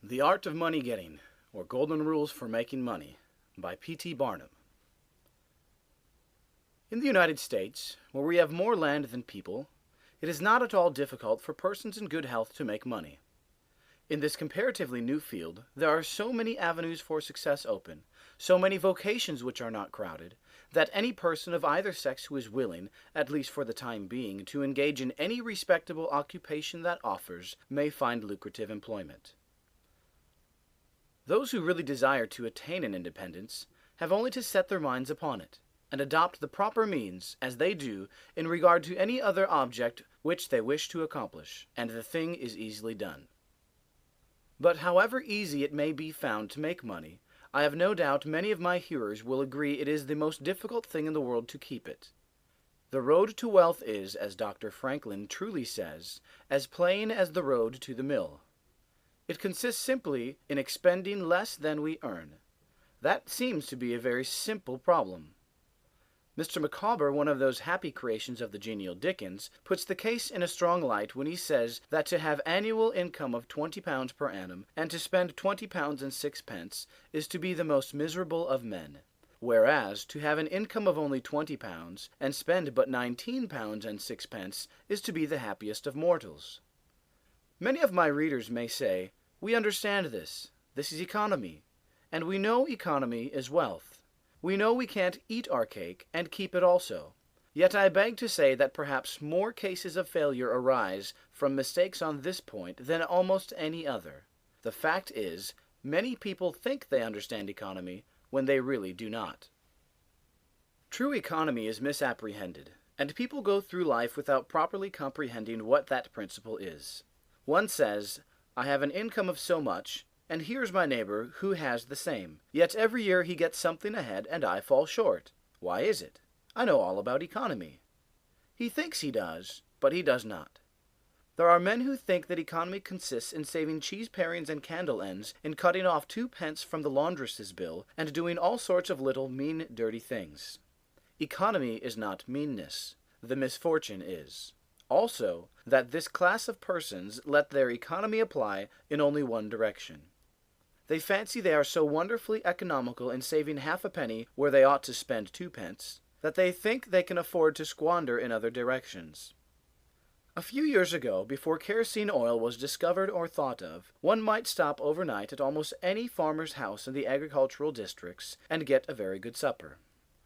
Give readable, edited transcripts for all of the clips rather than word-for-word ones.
The Art of Money Getting, or Golden Rules for Making Money, by P T Barnum. In the United States, where we have more land than people, it is not at all difficult for persons in good health to make money. In this comparatively new field, there are so many avenues for success open, so many vocations which are not crowded, that any person of either sex who is willing, at least for the time being, to engage in any respectable occupation that offers, may find lucrative employment. Those who really desire to attain an independence have only to set their minds upon it, and adopt the proper means, as they do, in regard to any other object which they wish to accomplish, and the thing is easily done. But however easy it may be found to make money, I have no doubt many of my hearers will agree it is the most difficult thing in the world to keep it. The road to wealth is, as Dr. Franklin truly says, as plain as the road to the mill. It consists simply in expending less than we earn. That seems to be a very simple problem. Mr. Micawber, one of those happy creations of the genial Dickens, puts the case in a strong light when he says that to have annual income of £20 per annum and to spend £20 and sixpence is to be the most miserable of men, whereas to have an income of only £20 and spend but £19 and sixpence is to be the happiest of mortals. Many of my readers may say, "We understand this. This is economy, and we know economy is wealth. We know we can't eat our cake and keep it also." Yet I beg to say that perhaps more cases of failure arise from mistakes on this point than almost any other. The fact is, many people think they understand economy when they really do not. True economy is misapprehended, and people go through life without properly comprehending what that principle is. One says, "I have an income of so much, and here's my neighbor who has the same. Yet every year he gets something ahead and I fall short. Why is it? I know all about economy." He thinks he does, but he does not. There are men who think that economy consists in saving cheese parings and candle ends, in cutting off 2 pence from the laundress's bill, and doing all sorts of little mean, dirty things. Economy is not meanness. The misfortune is also that this class of persons let their economy apply in only one direction. They fancy they are so wonderfully economical in saving half a penny where they ought to spend 2 pence, that they think they can afford to squander in other directions. A few years ago, before kerosene oil was discovered or thought of, one might stop overnight at almost any farmer's house in the agricultural districts and get a very good supper.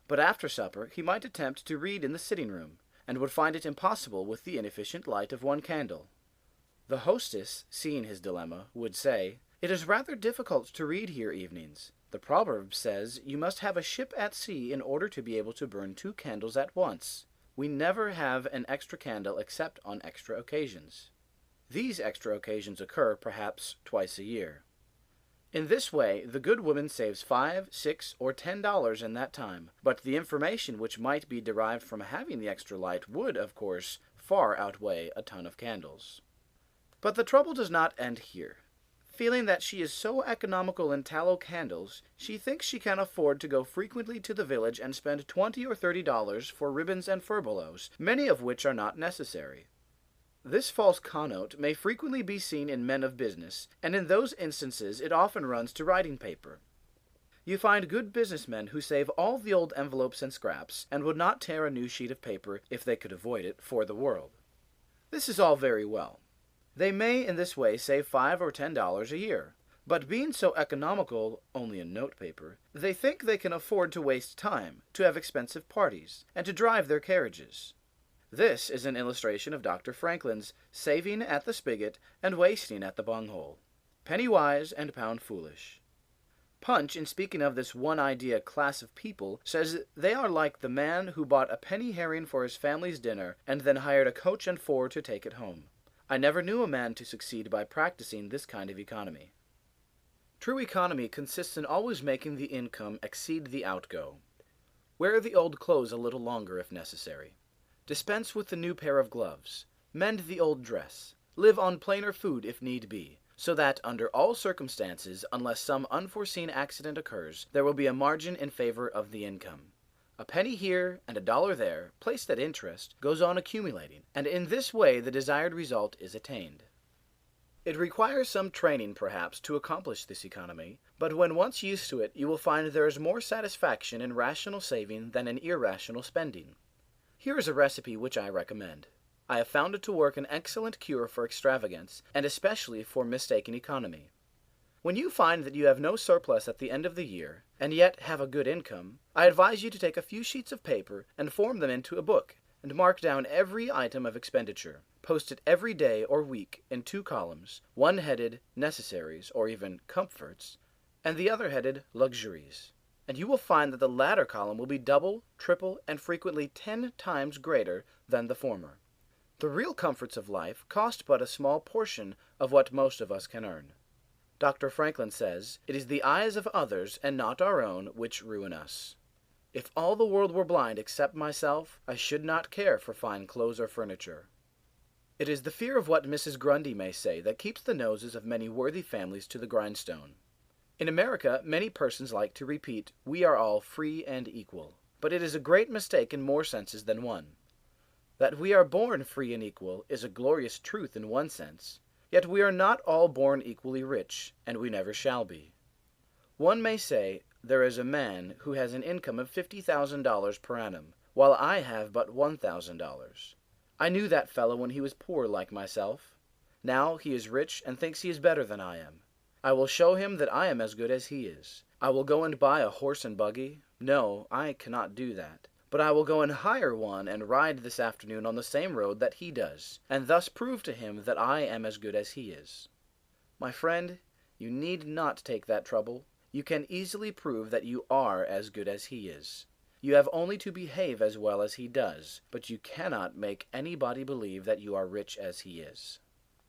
But after supper he might attempt to read in the sitting room, and would find it impossible with the inefficient light of one candle. The hostess, seeing his dilemma, would say, "It is rather difficult to read here evenings. The proverb says you must have a ship at sea in order to be able to burn 2 candles at once. We never have an extra candle except on extra occasions. These extra occasions occur perhaps twice a year." In this way, the good woman saves $5, $6, or $10 in that time, but the information which might be derived from having the extra light would, of course, far outweigh a ton of candles. But the trouble does not end here. Feeling that she is so economical in tallow candles, she thinks she can afford to go frequently to the village and spend $20 or $30 for ribbons and furbelows, many of which are not necessary. This false connote may frequently be seen in men of business, and in those instances it often runs to writing paper. You find good businessmen who save all the old envelopes and scraps, and would not tear a new sheet of paper, if they could avoid it, for the world. This is all very well. They may in this way save $5 or $10 a year, but being so economical only in note paper, they think they can afford to waste time, to have expensive parties, and to drive their carriages. This is an illustration of Dr. Franklin's saving at the spigot and wasting at the bunghole. Penny wise and pound foolish. Punch, in speaking of this one-idea class of people, says they are like the man who bought a penny herring for his family's dinner and then hired a coach and four to take it home. I never knew a man to succeed by practicing this kind of economy. True economy consists in always making the income exceed the outgo. Wear the old clothes a little longer if necessary. Dispense with the new pair of gloves. Mend the old dress. Live on plainer food if need be, so that under all circumstances, unless some unforeseen accident occurs, there will be a margin in favor of the income. A penny here and a dollar there, placed at interest, goes on accumulating, and in this way the desired result is attained. It requires some training, perhaps, to accomplish this economy, but when once used to it, you will find there is more satisfaction in rational saving than in irrational spending. Here is a recipe which I recommend. I have found it to work an excellent cure for extravagance, and especially for mistaken economy. When you find that you have no surplus at the end of the year, and yet have a good income, I advise you to take a few sheets of paper and form them into a book, and mark down every item of expenditure. Post it every day or week in 2 columns, one headed necessaries or even comforts, and the other headed luxuries. And you will find that the latter column will be double, triple, and frequently 10 times greater than the former. The real comforts of life cost but a small portion of what most of us can earn. Dr. Franklin says, "It is the eyes of others and not our own which ruin us." If all the world were blind except myself, I should not care for fine clothes or furniture. It is the fear of what Mrs. Grundy may say that keeps the noses of many worthy families to the grindstone. In America, many persons like to repeat, "We are all free and equal," but it is a great mistake in more senses than one. That we are born free and equal is a glorious truth in one sense, yet we are not all born equally rich, and we never shall be. One may say, there is a man who has an income of $50,000 per annum, while I have but $1,000. I knew that fellow when he was poor like myself. Now he is rich and thinks he is better than I am. I will show him that I am as good as he is. I will go and buy a horse and buggy. No, I cannot do that. But I will go and hire one and ride this afternoon on the same road that he does, and thus prove to him that I am as good as he is. My friend, you need not take that trouble. You can easily prove that you are as good as he is. You have only to behave as well as he does, but you cannot make anybody believe that you are rich as he is.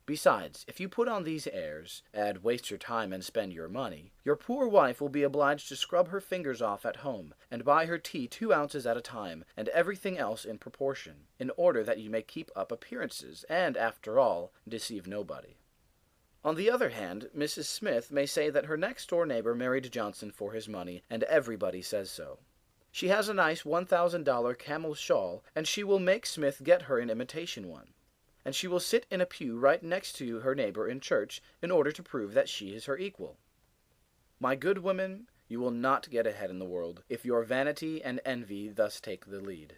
Besides, if you put on these airs, and waste your time and spend your money, your poor wife will be obliged to scrub her fingers off at home, and buy her tea 2 ounces at a time, and everything else in proportion, in order that you may keep up appearances, and, after all, deceive nobody. On the other hand, Mrs. Smith may say that her next-door neighbor married Johnson for his money, and everybody says so. She has a nice $1,000 camel shawl, and she will make Smith get her an imitation one. And she will sit in a pew right next to her neighbor in church in order to prove that she is her equal. My good women, you will not get ahead in the world if your vanity and envy thus take the lead.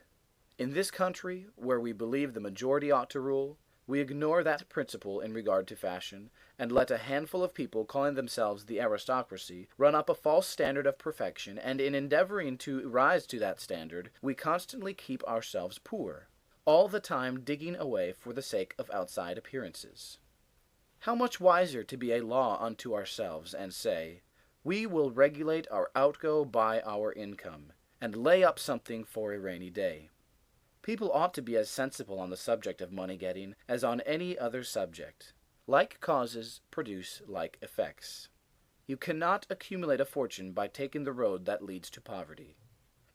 In this country, where we believe the majority ought to rule, we ignore that principle in regard to fashion, and let a handful of people calling themselves the aristocracy run up a false standard of perfection, and in endeavoring to rise to that standard, we constantly keep ourselves poor, all the time digging away for the sake of outside appearances. How much wiser to be a law unto ourselves, and say, "We will regulate our outgo by our income, and lay up something for a rainy day." People ought to be as sensible on the subject of money-getting as on any other subject. Like causes produce like effects. You cannot accumulate a fortune by taking the road that leads to poverty.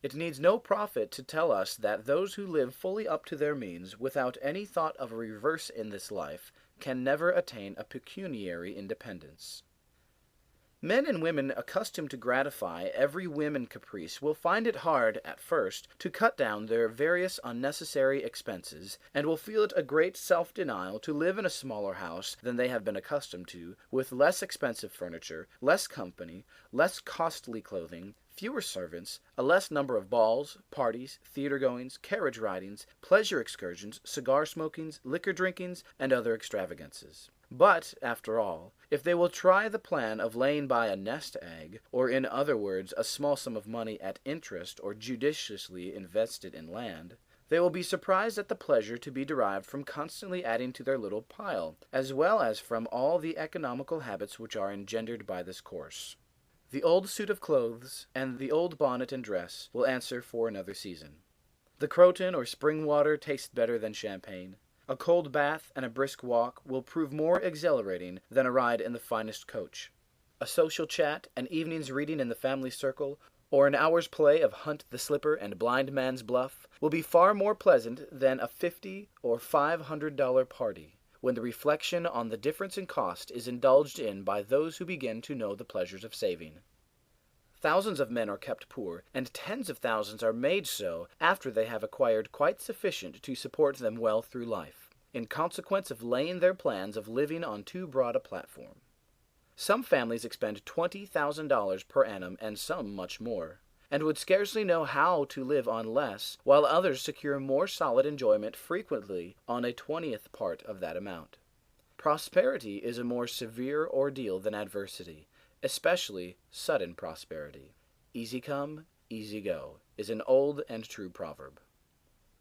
It needs no prophet to tell us that those who live fully up to their means, without any thought of a reverse in this life, can never attain a pecuniary independence. Men and women accustomed to gratify every whim and caprice will find it hard, at first, to cut down their various unnecessary expenses, and will feel it a great self-denial to live in a smaller house than they have been accustomed to, with less expensive furniture, less company, less costly clothing, fewer servants, a less number of balls, parties, theater-goings, carriage-ridings, pleasure excursions, cigar-smokings, liquor-drinkings, and other extravagances. But, after all, if they will try the plan of laying by a nest egg, or in other words a small sum of money at interest or judiciously invested in land, they will be surprised at the pleasure to be derived from constantly adding to their little pile, as well as from all the economical habits which are engendered by this course. The old suit of clothes and the old bonnet and dress will answer for another season. The Croton or spring water tastes better than champagne. A cold bath and a brisk walk will prove more exhilarating than a ride in the finest coach. A social chat, an evening's reading in the family circle, or an hour's play of Hunt the Slipper and Blind Man's Bluff will be far more pleasant than a $50 or $500 party, when the reflection on the difference in cost is indulged in by those who begin to know the pleasures of saving. Thousands of men are kept poor, and tens of thousands are made so after they have acquired quite sufficient to support them well through life. in consequence of laying their plans of living on too broad a platform. Some families expend $20,000 per annum and some much more, and would scarcely know how to live on less, while others secure more solid enjoyment frequently on a 20th part of that amount. Prosperity is a more severe ordeal than adversity, especially sudden prosperity. Easy come, easy go, is an old and true proverb.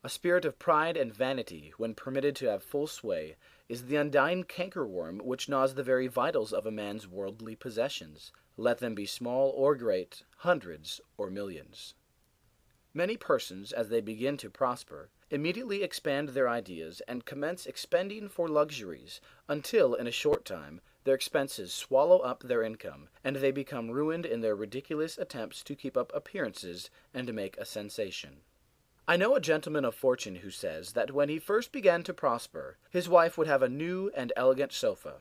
A spirit of pride and vanity, when permitted to have full sway, is the undying cankerworm which gnaws the very vitals of a man's worldly possessions, let them be small or great, hundreds or millions. Many persons, as they begin to prosper, immediately expand their ideas and commence expending for luxuries, until, in a short time, their expenses swallow up their income, and they become ruined in their ridiculous attempts to keep up appearances and make a sensation. I know a gentleman of fortune who says that when he first began to prosper, his wife would have a new and elegant sofa.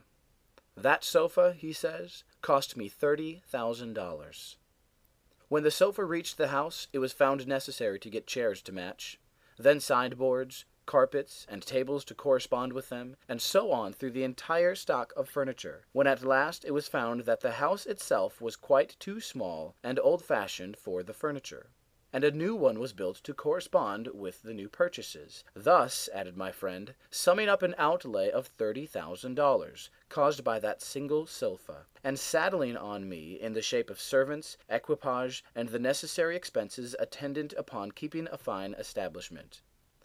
That sofa, he says, cost me $30,000. When the sofa reached the house, it was found necessary to get chairs to match, then sideboards, carpets, and tables to correspond with them, and so on through the entire stock of furniture, when at last it was found that the house itself was quite too small and old-fashioned for the furniture, and a new one was built to correspond with the new purchases. Thus, added my friend, summing up an outlay of $30,000, caused by that single sofa, and saddling on me in the shape of servants, equipage, and the necessary expenses attendant upon keeping a fine establishment.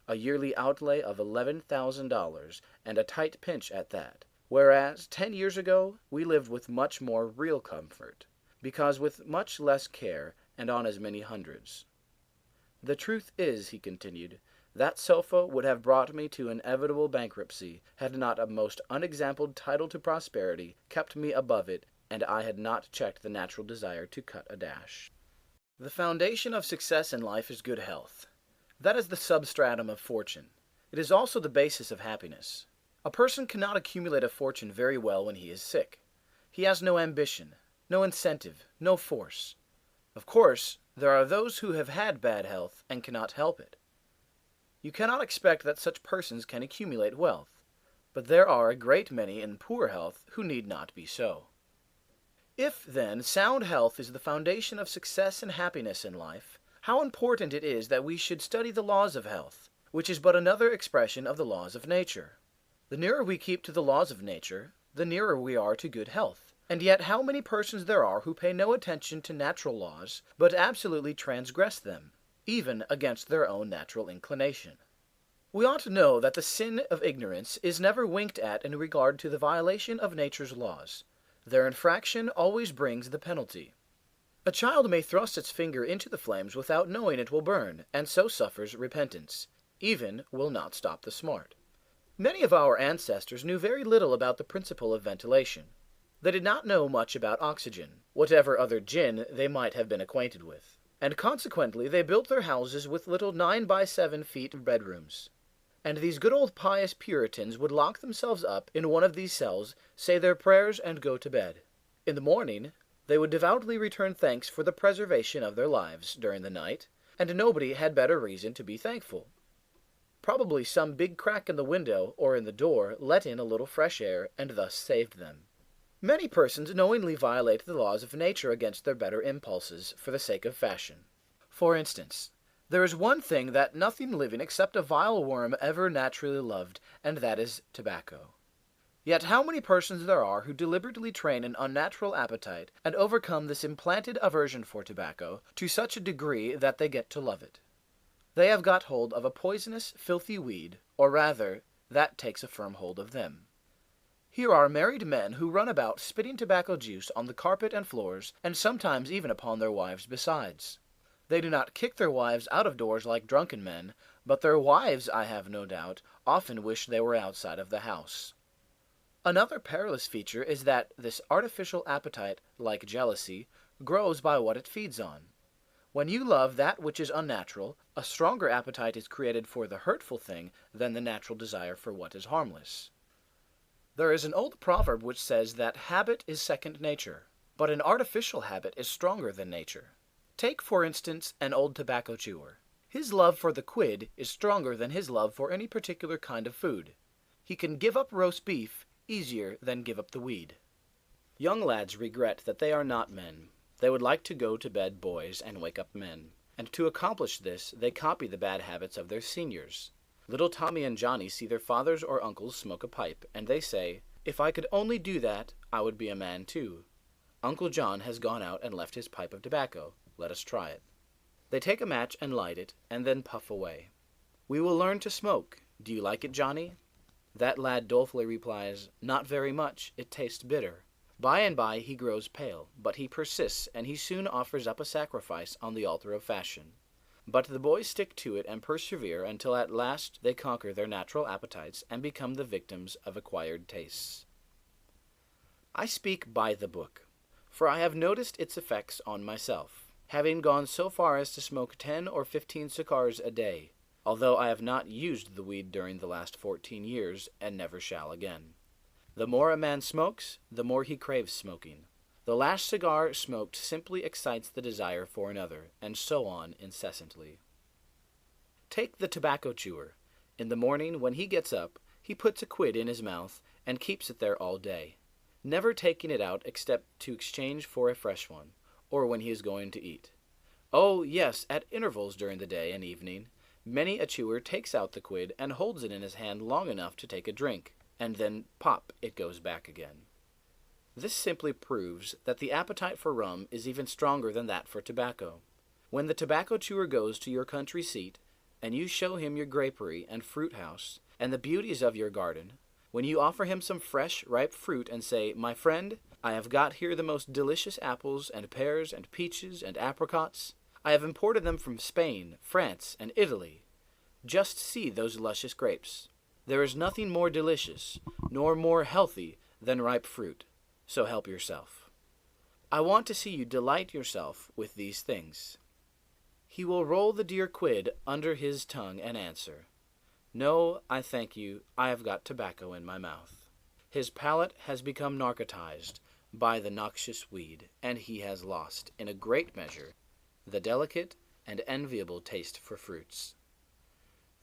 A yearly outlay of $11,000, and a tight pinch at that, whereas 10 years ago we lived with much more real comfort, because with much less care and on as many hundreds. The truth is, he continued, that sofa would have brought me to inevitable bankruptcy had not a most unexampled title to prosperity kept me above it, and I had not checked the natural desire to cut a dash. The foundation of success in life is good health. That is the substratum of fortune. It is also the basis of happiness. A person cannot accumulate a fortune very well when he is sick. He has no ambition, no incentive, no force. Of course, there are those who have had bad health and cannot help it. You cannot expect that such persons can accumulate wealth, but there are a great many in poor health who need not be so. If, then, sound health is the foundation of success and happiness in life, how important it is that we should study the laws of health, which is but another expression of the laws of nature. The nearer we keep to the laws of nature, the nearer we are to good health. And yet how many persons there are who pay no attention to natural laws, but absolutely transgress them, even against their own natural inclination. We ought to know that the sin of ignorance is never winked at in regard to the violation of nature's laws. Their infraction always brings the penalty. A child may thrust its finger into the flames without knowing it will burn, and so suffers repentance, even will not stop the smart. Many of our ancestors knew very little about the principle of ventilation. They did not know much about oxygen, whatever other gin they might have been acquainted with, and consequently they built their houses with little 9 by 7 feet bedrooms. And these good old pious Puritans would lock themselves up in one of these cells, say their prayers, and go to bed. In the morning, they would devoutly return thanks for the preservation of their lives during the night, and nobody had better reason to be thankful. Probably some big crack in the window or in the door let in a little fresh air, and thus saved them. Many persons knowingly violate the laws of nature against their better impulses for the sake of fashion. For instance, there is one thing that nothing living except a vile worm ever naturally loved, and that is tobacco. Yet how many persons there are who deliberately train an unnatural appetite and overcome this implanted aversion for tobacco to such a degree that they get to love it. They have got hold of a poisonous, filthy weed, or rather, that takes a firm hold of them. Here are married men who run about spitting tobacco juice on the carpet and floors, and sometimes even upon their wives besides. They do not kick their wives out of doors like drunken men, but their wives, I have no doubt, often wish they were outside of the house. Another perilous feature is that this artificial appetite, like jealousy, grows by what it feeds on. When you love that which is unnatural, a stronger appetite is created for the hurtful thing than the natural desire for what is harmless. There is an old proverb which says that habit is second nature, but an artificial habit is stronger than nature. Take, for instance, an old tobacco chewer. His love for the quid is stronger than his love for any particular kind of food. He can give up roast beef easier than give up the weed. Young lads regret that they are not men. They would like to go to bed boys and wake up men. And to accomplish this, they copy the bad habits of their seniors. Little Tommy and Johnny see their fathers or uncles smoke a pipe, and they say, "If I could only do that, I would be a man too." Uncle John has gone out and left his pipe of tobacco. Let us try it. They take a match and light it, and then puff away. "We will learn to smoke. Do you like it, Johnny?" That lad dolefully replies, "Not very much. It tastes bitter." By and by he grows pale, but he persists, and he soon offers up a sacrifice on the altar of fashion. But the boys stick to it and persevere until at last they conquer their natural appetites and become the victims of acquired tastes. I speak by the book, for I have noticed its effects on myself, having gone so far as to smoke 10 or 15 cigars a day, although I have not used the weed during the last 14 years and never shall again. The more a man smokes, the more he craves smoking. The last cigar smoked simply excites the desire for another, and so on incessantly. Take the tobacco chewer. In the morning, when he gets up, he puts a quid in his mouth and keeps it there all day, never taking it out except to exchange for a fresh one, or when he is going to eat. Oh, yes, at intervals during the day and evening, many a chewer takes out the quid and holds it in his hand long enough to take a drink, and then pop, it goes back again. This simply proves that the appetite for rum is even stronger than that for tobacco. When the tobacco chewer goes to your country seat, and you show him your grapery and fruit house, and the beauties of your garden, when you offer him some fresh, ripe fruit and say, "My friend, I have got here the most delicious apples and pears and peaches and apricots. I have imported them from Spain, France, and Italy. Just see those luscious grapes. There is nothing more delicious, nor more healthy than ripe fruit. So help yourself." I want to see you delight yourself with these things. He will roll the dear quid under his tongue and answer, "No, I thank you, I have got tobacco in my mouth." His palate has become narcotized by the noxious weed, and he has lost, in a great measure, the delicate and enviable taste for fruits.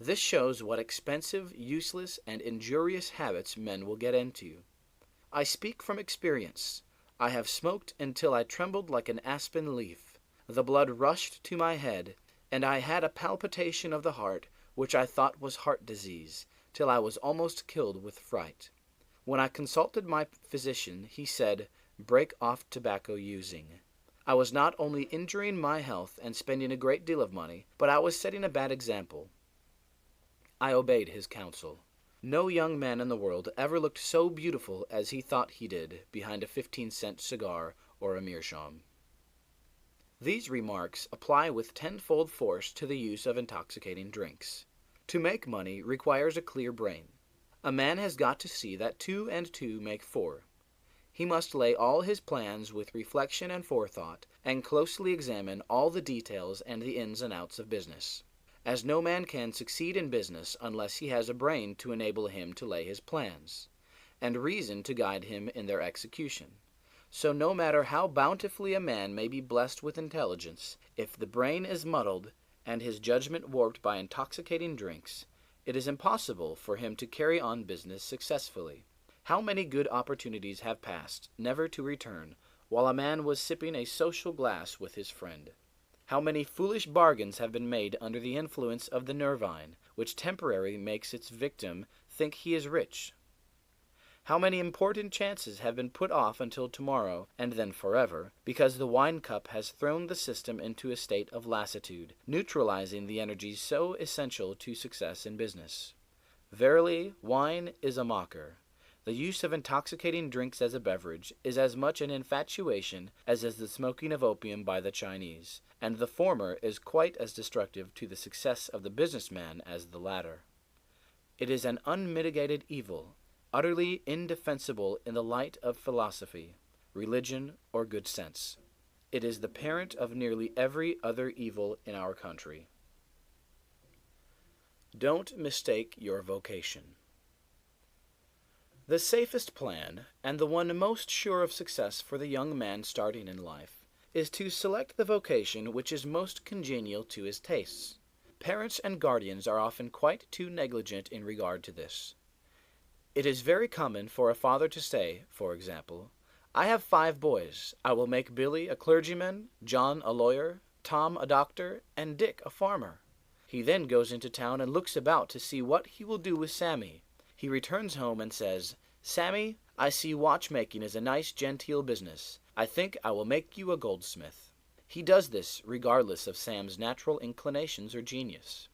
This shows what expensive, useless, and injurious habits men will get into. I speak from experience. I have smoked until I trembled like an aspen leaf. The blood rushed to my head, and I had a palpitation of the heart which I thought was heart disease, till I was almost killed with fright. When I consulted my physician, he said, "Break off tobacco using." I was not only injuring my health and spending a great deal of money, but I was setting a bad example. I obeyed his counsel. No young man in the world ever looked so beautiful as he thought he did behind a 15-cent cigar or a meerschaum. These remarks apply with tenfold force to the use of intoxicating drinks. To make money requires a clear brain. A man has got to see that 2 and 2 make 4. He must lay all his plans with reflection and forethought, and closely examine all the details and the ins and outs of business, as no man can succeed in business unless he has a brain to enable him to lay his plans, and reason to guide him in their execution. So no matter how bountifully a man may be blessed with intelligence, if the brain is muddled and his judgment warped by intoxicating drinks, it is impossible for him to carry on business successfully. How many good opportunities have passed, never to return, while a man was sipping a social glass with his friend? How many foolish bargains have been made under the influence of the nervine, which temporarily makes its victim think he is rich? How many important chances have been put off until tomorrow, and then forever, because the wine cup has thrown the system into a state of lassitude, neutralizing the energies so essential to success in business? Verily, wine is a mocker. The use of intoxicating drinks as a beverage is as much an infatuation as is the smoking of opium by the Chinese, and the former is quite as destructive to the success of the businessman as the latter. It is an unmitigated evil, utterly indefensible in the light of philosophy, religion, or good sense. It is the parent of nearly every other evil in our country. Don't mistake your vocation. The safest plan, and the one most sure of success for the young man starting in life, is to select the vocation which is most congenial to his tastes. Parents and guardians are often quite too negligent in regard to this. It is very common for a father to say, for example, "I have 5 boys. I will make Billy a clergyman, John a lawyer, Tom a doctor, and Dick a farmer." He then goes into town and looks about to see what he will do with Sammy. He returns home and says, "Sammy, I see watchmaking is a nice genteel business. I think I will make you a goldsmith." He does this regardless of Sam's natural inclinations or genius.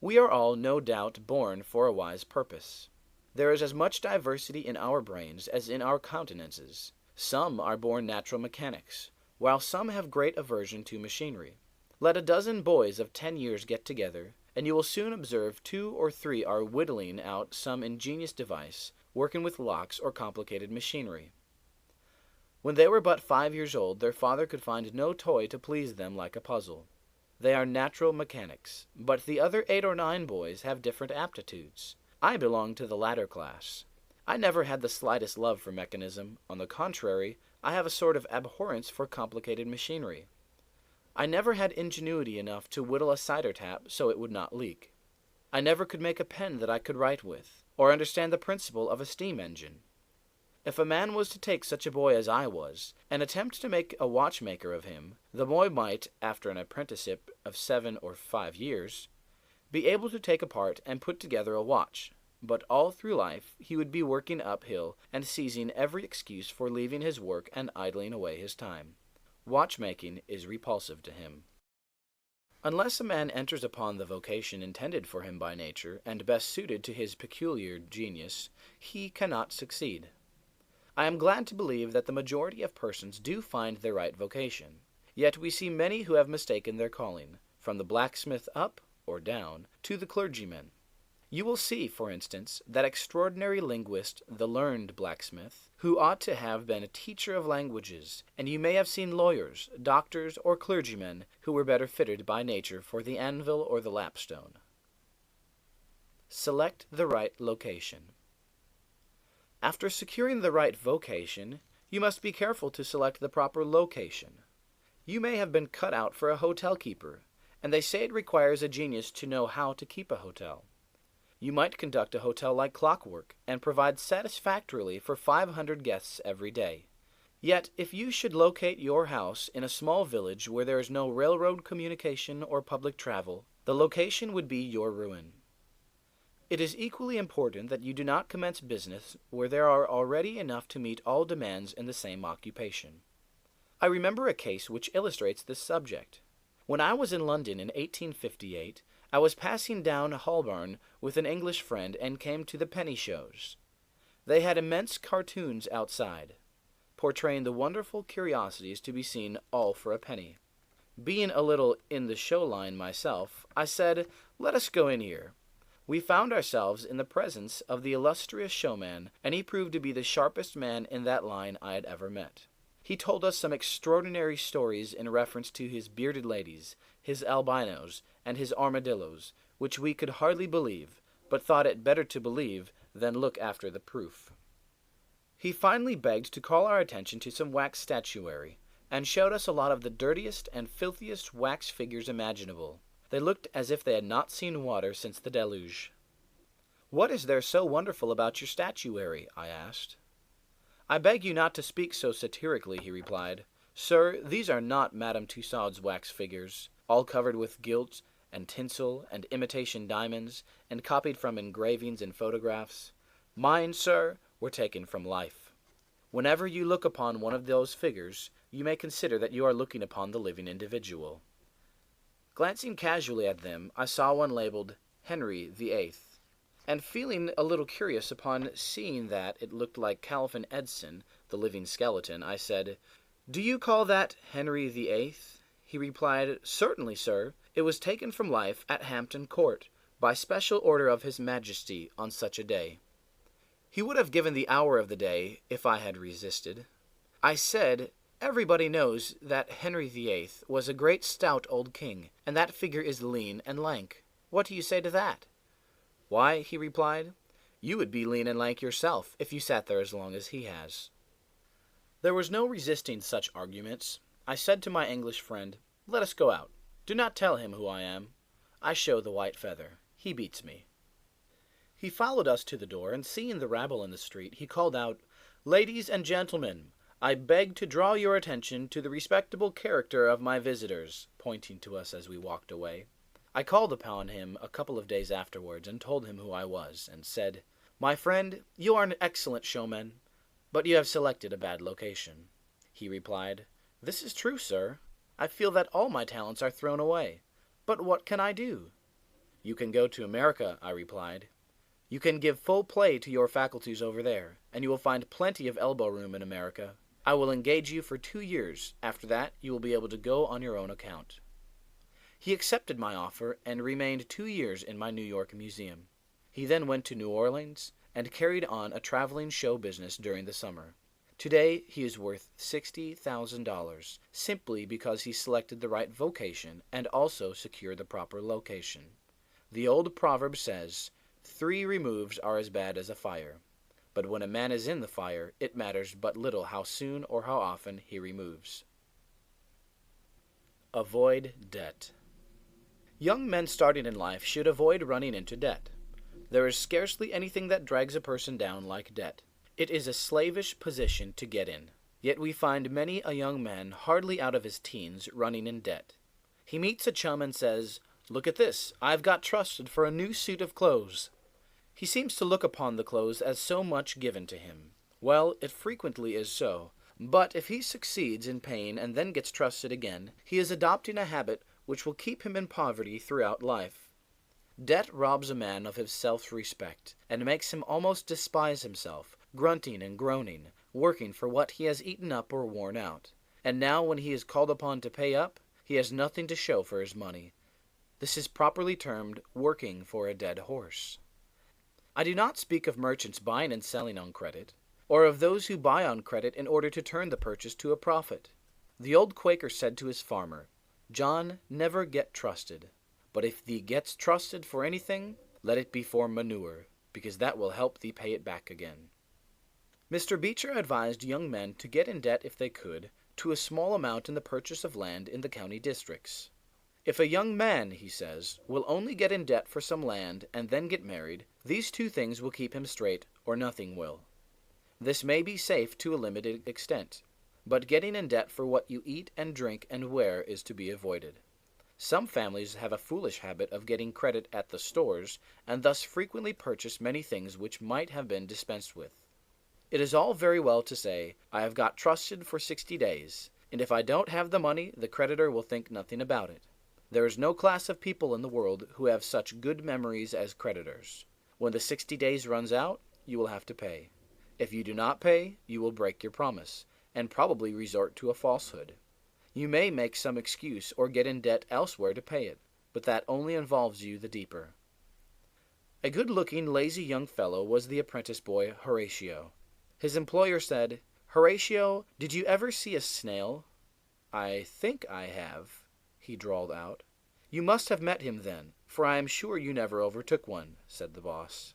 We are all, no doubt, born for a wise purpose. There is as much diversity in our brains as in our countenances. Some are born natural mechanics, while some have great aversion to machinery. Let a dozen boys of 10 years get together, and you will soon observe 2 or 3 are whittling out some ingenious device, working with locks or complicated machinery. When they were but 5 years old, their father could find no toy to please them like a puzzle. They are natural mechanics, but the other 8 or 9 boys have different aptitudes. I belong to the latter class. I never had the slightest love for mechanism. On the contrary, I have a sort of abhorrence for complicated machinery. I never had ingenuity enough to whittle a cider tap so it would not leak. I never could make a pen that I could write with, or understand the principle of a steam engine. If a man was to take such a boy as I was, and attempt to make a watchmaker of him, the boy might, after an apprenticeship of 7 or 5 years, be able to take apart and put together a watch, but all through life he would be working uphill and seizing every excuse for leaving his work and idling away his time. Watchmaking is repulsive to him. Unless a man enters upon the vocation intended for him by nature and best suited to his peculiar genius, he cannot succeed. I am glad to believe that the majority of persons do find their right vocation, yet we see many who have mistaken their calling, from the blacksmith up, or down, to the clergyman. You will see, for instance, that extraordinary linguist, the learned blacksmith, who ought to have been a teacher of languages, and you may have seen lawyers, doctors, or clergymen who were better fitted by nature for the anvil or the lapstone. Select the right location. After securing the right vocation, you must be careful to select the proper location. You may have been cut out for a hotel keeper, and they say it requires a genius to know how to keep a hotel. You might conduct a hotel like clockwork, and provide satisfactorily for 500 guests every day. Yet, if you should locate your house in a small village where there is no railroad communication or public travel, the location would be your ruin. It is equally important that you do not commence business where there are already enough to meet all demands in the same occupation. I remember a case which illustrates this subject. When I was in London in 1858, I was passing down Holborn with an English friend and came to the penny shows. They had immense cartoons outside, portraying the wonderful curiosities to be seen all for a penny. Being a little in the show line myself, I said, "Let us go in here." We found ourselves in the presence of the illustrious showman, and he proved to be the sharpest man in that line I had ever met. He told us some extraordinary stories in reference to his bearded ladies, his albinos, and his armadillos, which we could hardly believe, but thought it better to believe than look after the proof. He finally begged to call our attention to some wax statuary, and showed us a lot of the dirtiest and filthiest wax figures imaginable. They looked as if they had not seen water since the deluge. "What is there so wonderful about your statuary?" I asked. "I beg you not to speak so satirically," he replied. "Sir, these are not Madame Tussaud's wax figures, all covered with gilt and tinsel and imitation diamonds, and copied from engravings and photographs. Mine, sir, were taken from life. Whenever you look upon one of those figures, you may consider that you are looking upon the living individual." Glancing casually at them, I saw one labeled Henry VIII, and feeling a little curious upon seeing that it looked like Calvin Edson, the living skeleton, I said, "Do you call that Henry VIII?" He replied, "Certainly, sir. It was taken from life at Hampton Court, by special order of His Majesty, on such a day." He would have given the hour of the day if I had resisted. I said, "Everybody knows that Henry VIII was a great stout old king, and that figure is lean and lank. What do you say to that?" "Why," he replied, "you would be lean and lank yourself if you sat there as long as he has." There was no resisting such arguments. I said to my English friend, "Let us go out. Do not tell him who I am. I show the white feather. He beats me." He followed us to the door, and seeing the rabble in the street, he called out, "Ladies and gentlemen, I beg to draw your attention to the respectable character of my visitors," pointing to us as we walked away. I called upon him a couple of days afterwards and told him who I was, and said, "My friend, you are an excellent showman, but you have selected a bad location." He replied, "This is true, sir. I feel that all my talents are thrown away. But what can I do?" "You can go to America," I replied. "You can give full play to your faculties over there, and you will find plenty of elbow room in America. I will engage you for 2 years. After that, you will be able to go on your own account." He accepted my offer and remained 2 years in my New York museum. He then went to New Orleans and carried on a traveling show business during the summer. Today, he is worth $60,000, simply because he selected the right vocation and also secured the proper location. The old proverb says, "3 removes are as bad as a fire." But when a man is in the fire, it matters but little how soon or how often he removes. Avoid debt. Young men starting in life should avoid running into debt. There is scarcely anything that drags a person down like debt. It is a slavish position to get in. Yet we find many a young man hardly out of his teens running in debt. He meets a chum and says, "Look at this, I've got trusted for a new suit of clothes." He seems to look upon the clothes as so much given to him. Well, it frequently is so, but if he succeeds in paying and then gets trusted again, he is adopting a habit which will keep him in poverty throughout life. Debt robs a man of his self-respect, and makes him almost despise himself, grunting and groaning, working for what he has eaten up or worn out. And now when he is called upon to pay up, he has nothing to show for his money. This is properly termed working for a dead horse. I do not speak of merchants buying and selling on credit, or of those who buy on credit in order to turn the purchase to a profit. The old Quaker said to his farmer, "John, never get trusted, but if thee gets trusted for anything, let it be for manure, because that will help thee pay it back again." Mr. Beecher advised young men to get in debt if they could, to a small amount in the purchase of land in the county districts. If a young man, he says, will only get in debt for some land and then get married, these 2 things will keep him straight, or nothing will. This may be safe to a limited extent, but getting in debt for what you eat and drink and wear is to be avoided. Some families have a foolish habit of getting credit at the stores, and thus frequently purchase many things which might have been dispensed with. It is all very well to say, "I have got trusted for 60 days, and if I don't have the money, the creditor will think nothing about it." There is no class of people in the world who have such good memories as creditors. When the 60 days runs out, you will have to pay. If you do not pay, you will break your promise, and probably resort to a falsehood. You may make some excuse or get in debt elsewhere to pay it, but that only involves you the deeper. A good-looking, lazy young fellow was the apprentice boy Horatio. His employer said, "Horatio, did you ever see a snail?" "I think I have," he drawled out. "You must have met him then, for I am sure you never overtook one," said the boss.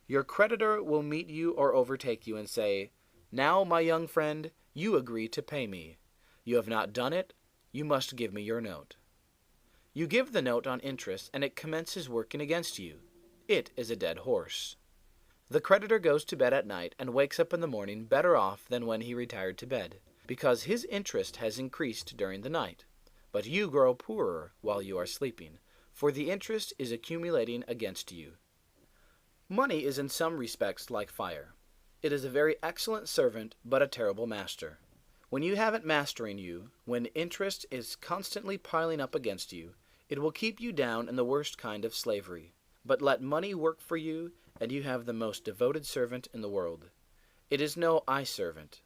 Your creditor will meet you or overtake you and say, "Now, my young friend, you agree to pay me. You have not done it, you must give me your note." You give the note on interest, and it commences working against you. It is a dead horse. The creditor goes to bed at night and wakes up in the morning better off than when he retired to bed, because his interest has increased during the night. But you grow poorer while you are sleeping, for the interest is accumulating against you. Money is in some respects like fire. It is a very excellent servant, but a terrible master. When you have it mastering you, when interest is constantly piling up against you, it will keep you down in the worst kind of slavery. But let money work for you, and you have the most devoted servant in the world. It is no eye-servant.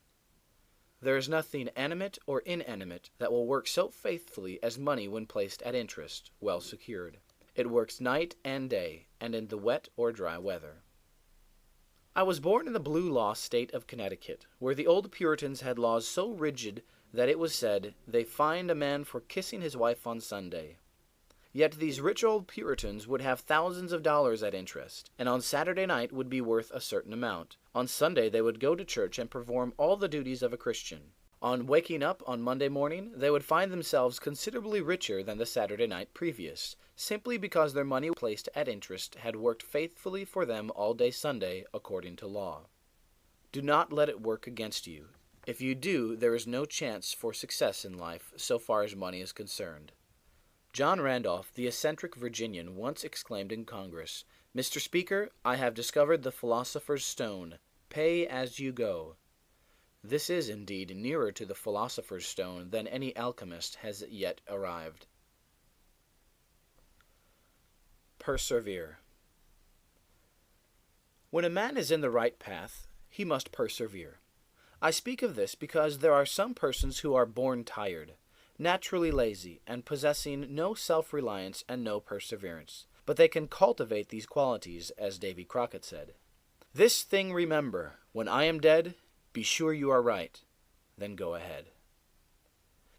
There is nothing animate or inanimate that will work so faithfully as money when placed at interest, well secured. It works night and day, and in the wet or dry weather. I was born in the blue law state of Connecticut, where the old Puritans had laws so rigid that it was said, "They fined a man for kissing his wife on Sunday." Yet these rich old Puritans would have thousands of dollars at interest, and on Saturday night would be worth a certain amount. On Sunday they would go to church and perform all the duties of a Christian. On waking up on Monday morning, they would find themselves considerably richer than the Saturday night previous, simply because their money placed at interest had worked faithfully for them all day Sunday according to law. Do not let it work against you. If you do, there is no chance for success in life so far as money is concerned. John Randolph, the eccentric Virginian, once exclaimed in Congress, "Mr. Speaker, I have discovered the philosopher's stone. Pay as you go." This is indeed nearer to the philosopher's stone than any alchemist has yet arrived. Persevere. When a man is in the right path, he must persevere. I speak of this because there are some persons who are born tired, naturally lazy, and possessing no self-reliance and no perseverance. But they can cultivate these qualities, as Davy Crockett said. "This thing remember, when I am dead, be sure you are right, then go ahead."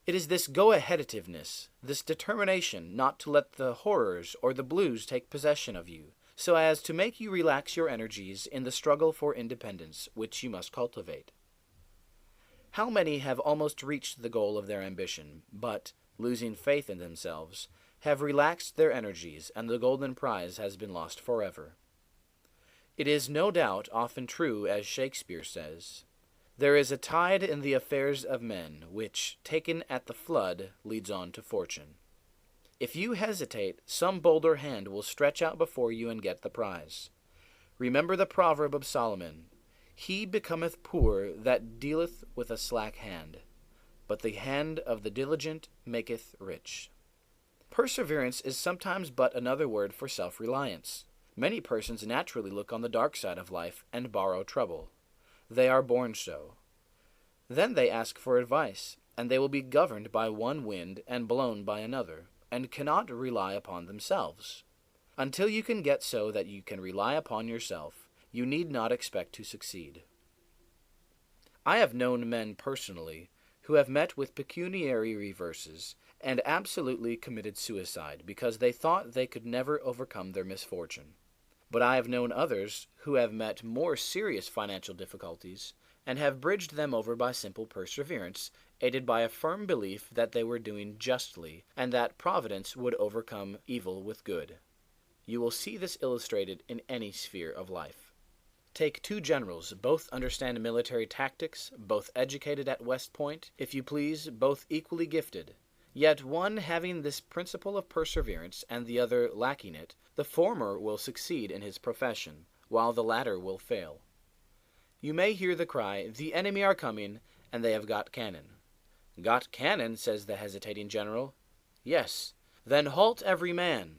It is this go-aheadativeness, this determination not to let the horrors or the blues take possession of you, so as to make you relax your energies in the struggle for independence, which you must cultivate. How many have almost reached the goal of their ambition, but, losing faith in themselves, have relaxed their energies, and the golden prize has been lost forever. It is no doubt often true, as Shakespeare says, "There is a tide in the affairs of men, which, taken at the flood, leads on to fortune." If you hesitate, some bolder hand will stretch out before you and get the prize. Remember the proverb of Solomon, "He becometh poor that dealeth with a slack hand, but the hand of the diligent maketh rich." Perseverance is sometimes but another word for self-reliance. Many persons naturally look on the dark side of life and borrow trouble. They are born so. Then they ask for advice, and they will be governed by one wind and blown by another, and cannot rely upon themselves. Until you can get so that you can rely upon yourself, you need not expect to succeed. I have known men personally who have met with pecuniary reverses and absolutely committed suicide because they thought they could never overcome their misfortune. But I have known others who have met more serious financial difficulties and have bridged them over by simple perseverance, aided by a firm belief that they were doing justly and that Providence would overcome evil with good. You will see this illustrated in any sphere of life. Take two generals, both understand military tactics, both educated at West Point, if you please, both equally gifted. Yet one having this principle of perseverance and the other lacking it, the former will succeed in his profession, while the latter will fail. You may hear the cry, "The enemy are coming, and they have got cannon." "Got cannon," says the hesitating general. "Yes." "Then halt every man."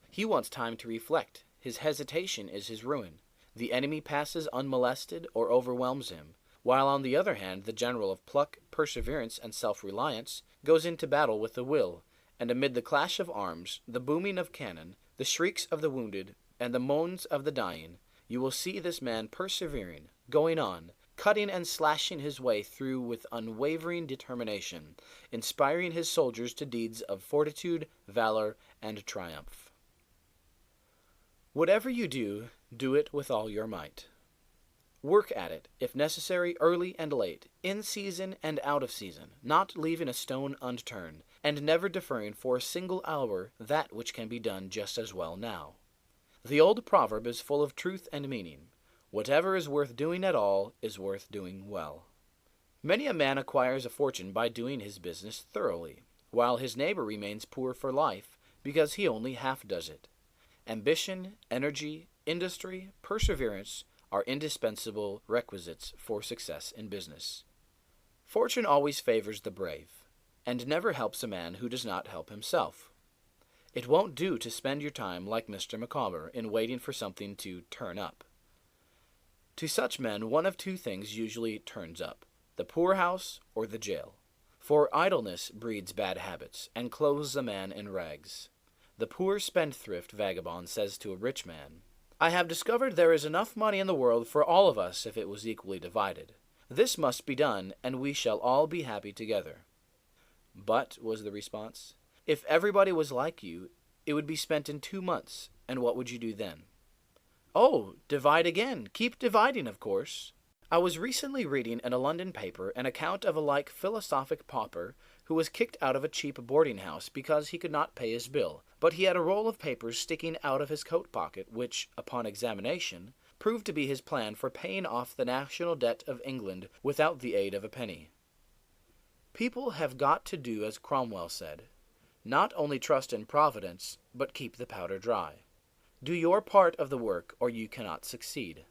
He wants time to reflect. His hesitation is his ruin. The enemy passes unmolested or overwhelms him, while on the other hand the general of pluck, perseverance, and self-reliance goes into battle with a will, and amid the clash of arms, the booming of cannon, the shrieks of the wounded, and the moans of the dying, you will see this man persevering, going on, cutting and slashing his way through with unwavering determination, inspiring his soldiers to deeds of fortitude, valor, and triumph. Whatever you do, do it with all your might. Work at it, if necessary, early and late, in season and out of season, not leaving a stone unturned, and never deferring for a single hour that which can be done just as well now. The old proverb is full of truth and meaning. Whatever is worth doing at all is worth doing well. Many a man acquires a fortune by doing his business thoroughly, while his neighbor remains poor for life because he only half does it. Ambition, energy, industry, perseverance are indispensable requisites for success in business. Fortune always favors the brave, and never helps a man who does not help himself. It won't do to spend your time like Mr. Micawber in waiting for something to turn up. To such men, one of two things usually turns up, the poorhouse or the jail. For idleness breeds bad habits, and clothes a man in rags. The poor spendthrift vagabond says to a rich man, "I have discovered there is enough money in the world for all of us if it was equally divided. This must be done, and we shall all be happy together." "But," was the response, "if everybody was like you, it would be spent in 2 months, and what would you do then?" "Oh, divide again. Keep dividing, of course." I was recently reading in a London paper an account of a like philosophic pauper who was kicked out of a cheap boarding house because he could not pay his bill, but he had a roll of papers sticking out of his coat pocket, which, upon examination, proved to be his plan for paying off the national debt of England without the aid of a penny. People have got to do as Cromwell said, not only trust in Providence, but keep the powder dry. Do your part of the work, or you cannot succeed.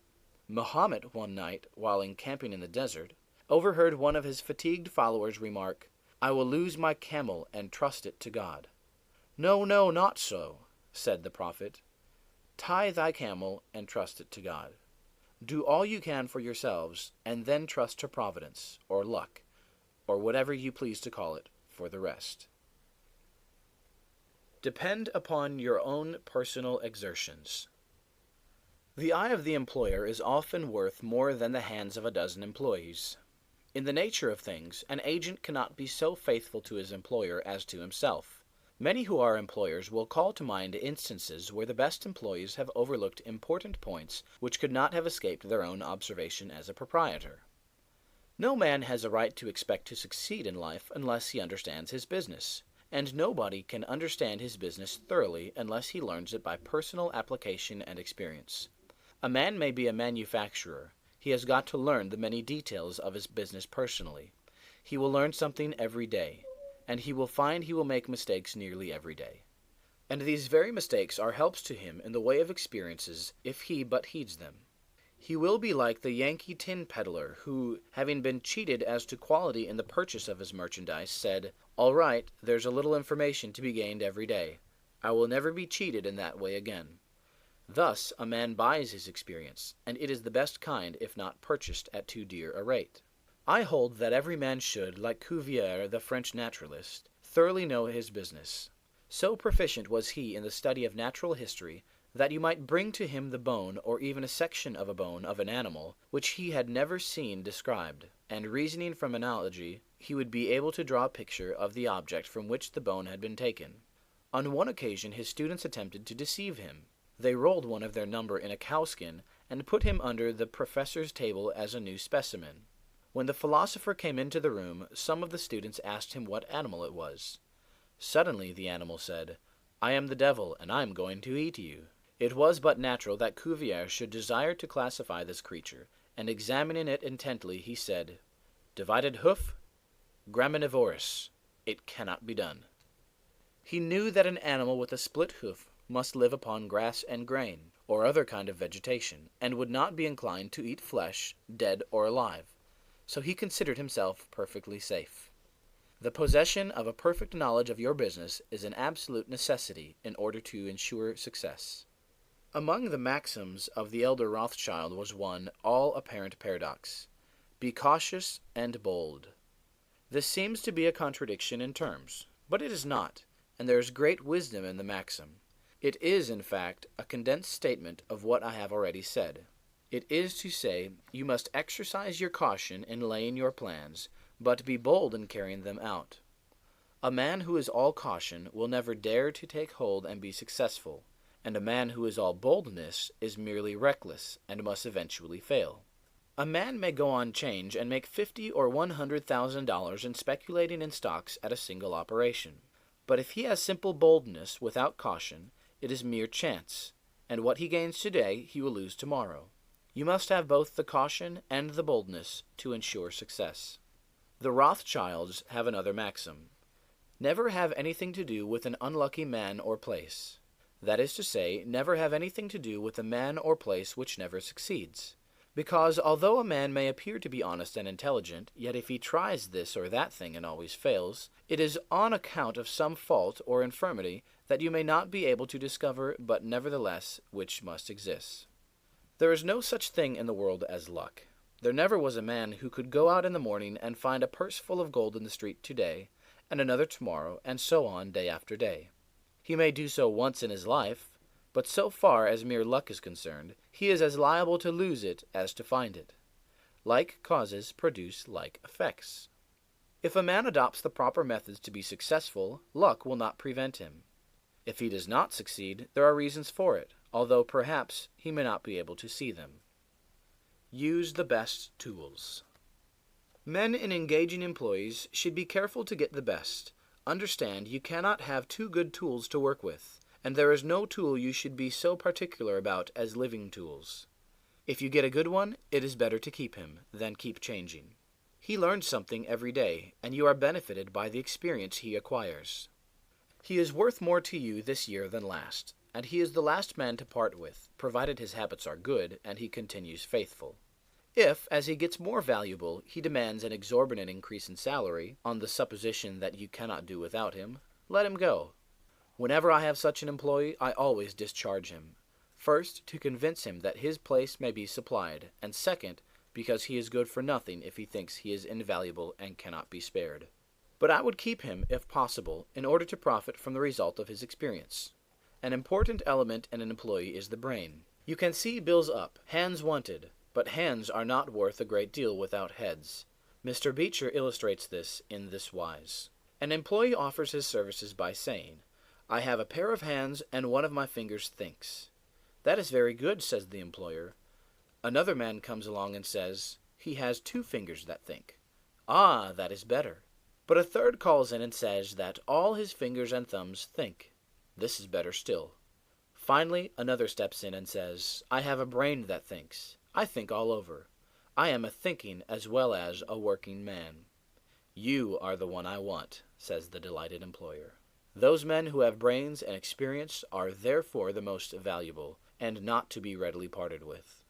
Mohammed, one night, while encamping in the desert, overheard one of his fatigued followers remark, "I will lose my camel and trust it to God." "No, no, not so," said the prophet. "Tie thy camel and trust it to God. Do all you can for yourselves, and then trust to Providence, or luck, or whatever you please to call it, for the rest." Depend upon your own personal exertions. The eye of the employer is often worth more than the hands of a dozen employees. In the nature of things, an agent cannot be so faithful to his employer as to himself. Many who are employers will call to mind instances where the best employees have overlooked important points which could not have escaped their own observation as a proprietor. No man has a right to expect to succeed in life unless he understands his business, and nobody can understand his business thoroughly unless he learns it by personal application and experience. A man may be a manufacturer. He has got to learn the many details of his business personally. He will learn something every day, and he will find he will make mistakes nearly every day. And these very mistakes are helps to him in the way of experiences if he but heeds them. He will be like the Yankee tin peddler who, having been cheated as to quality in the purchase of his merchandise, said, "All right, there's a little information to be gained every day. I will never be cheated in that way again." Thus a man buys his experience, and it is the best kind if not purchased at too dear a rate. I hold that every man should, like Cuvier, the French naturalist, thoroughly know his business. So proficient was he in the study of natural history that you might bring to him the bone or even a section of a bone of an animal which he had never seen described, and reasoning from analogy, he would be able to draw a picture of the object from which the bone had been taken. On one occasion his students attempted to deceive him. They rolled one of their number in a cowskin and put him under the professor's table as a new specimen. When the philosopher came into the room, some of the students asked him what animal it was. Suddenly the animal said, "I am the devil, and I am going to eat you." It was but natural that Cuvier should desire to classify this creature, and examining it intently, he said, "Divided hoof? Graminivorous. It cannot be done." He knew that an animal with a split hoof must live upon grass and grain, or other kind of vegetation, and would not be inclined to eat flesh, dead or alive, so he considered himself perfectly safe. The possession of a perfect knowledge of your business is an absolute necessity in order to ensure success. Among the maxims of the elder Rothschild was one all-apparent paradox: be cautious and bold. This seems to be a contradiction in terms, but it is not, and there is great wisdom in the maxim. It is, in fact, a condensed statement of what I have already said. It is to say, you must exercise your caution in laying your plans, but be bold in carrying them out. A man who is all caution will never dare to take hold and be successful, and a man who is all boldness is merely reckless and must eventually fail. A man may go on 'change and make $50,000 or $100,000 in speculating in stocks at a single operation. But if he has simple boldness without caution, it is mere chance, and what he gains today he will lose tomorrow. You must have both the caution and the boldness to ensure success. The Rothschilds have another maxim: never have anything to do with an unlucky man or place. That is to say, never have anything to do with a man or place which never succeeds. Because although a man may appear to be honest and intelligent, yet if he tries this or that thing and always fails, it is on account of some fault or infirmity that you may not be able to discover, but nevertheless which must exist. There is no such thing in the world as luck. There never was a man who could go out in the morning and find a purse full of gold in the street today, and another tomorrow, and so on day after day. He may do so once in his life, but so far as mere luck is concerned, he is as liable to lose it as to find it. Like causes produce like effects. If a man adopts the proper methods to be successful, luck will not prevent him. If he does not succeed, there are reasons for it, although perhaps he may not be able to see them. Use the best tools. Men in engaging employees should be careful to get the best. Understand you cannot have too good tools to work with, and there is no tool you should be so particular about as living tools. If you get a good one, it is better to keep him than keep changing. He learns something every day, and you are benefited by the experience he acquires. He is worth more to you this year than last, and he is the last man to part with, provided his habits are good and he continues faithful. If, as he gets more valuable, he demands an exorbitant increase in salary, on the supposition that you cannot do without him, let him go. Whenever I have such an employee, I always discharge him. First, to convince him that his place may be supplied, and second, because he is good for nothing if he thinks he is invaluable and cannot be spared. But I would keep him, if possible, in order to profit from the result of his experience. An important element in an employee is the brain. You can see bills up, hands wanted, but hands are not worth a great deal without heads. Mr. Beecher illustrates this in this wise. An employee offers his services by saying, "I have a pair of hands and one of my fingers thinks." "That is very good," says the employer. Another man comes along and says, "He has 2 fingers that think." "Ah, that is better." But a third calls in and says that all his fingers and thumbs think. This is better still. Finally, another steps in and says, "I have a brain that thinks. I think all over. I am a thinking as well as a working man." "You are the one I want," says the delighted employer. Those men who have brains and experience are therefore the most valuable, and not to be readily parted with.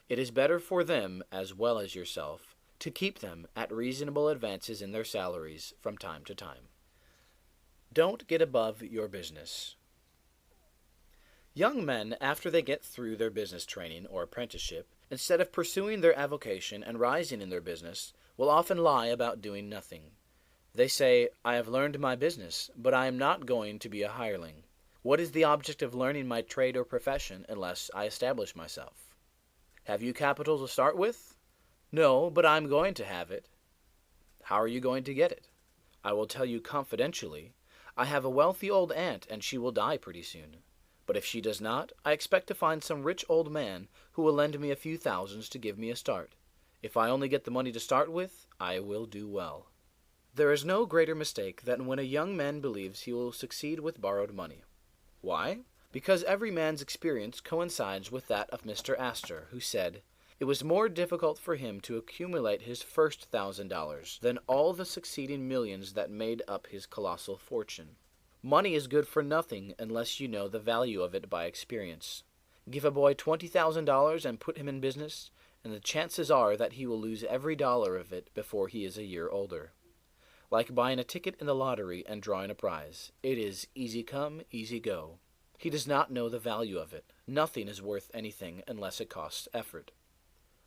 It is better for them, as well as yourself, to keep them at reasonable advances in their salaries from time to time. Don't get above your business. Young men, after they get through their business training or apprenticeship, instead of pursuing their avocation and rising in their business, will often lie about doing nothing. They say, "I have learned my business, but I am not going to be a hireling. What is the object of learning my trade or profession unless I establish myself?" "Have you capital to start with?" "No, but I am going to have it." "How are you going to get it?" "I will tell you confidentially. I have a wealthy old aunt, and she will die pretty soon. But if she does not, I expect to find some rich old man who will lend me a few thousands to give me a start. If I only get the money to start with, I will do well." There is no greater mistake than when a young man believes he will succeed with borrowed money. Why? Because every man's experience coincides with that of Mr. Astor, who said, "It was more difficult for him to accumulate his first $1,000 than all the succeeding millions that made up his colossal fortune." Money is good for nothing unless you know the value of it by experience. Give a boy $20,000 and put him in business, and the chances are that he will lose every dollar of it before he is a year older. Like buying a ticket in the lottery and drawing a prize, it is easy come, easy go. He does not know the value of it. Nothing is worth anything unless it costs effort.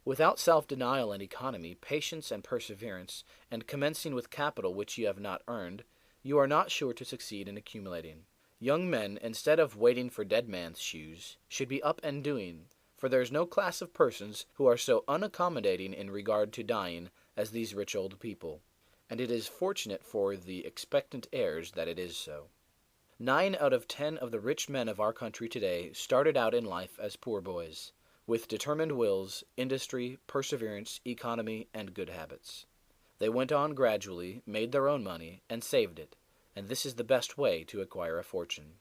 Without self-denial and economy, patience and perseverance, and commencing with capital which you have not earned, you are not sure to succeed in accumulating. Young men, instead of waiting for dead man's shoes, should be up and doing, for there is no class of persons who are so unaccommodating in regard to dying as these rich old people, and it is fortunate for the expectant heirs that it is so. 9 out of 10 of the rich men of our country today started out in life as poor boys, with determined wills, industry, perseverance, economy, and good habits. They went on gradually, made their own money, and saved it, and this is the best way to acquire a fortune.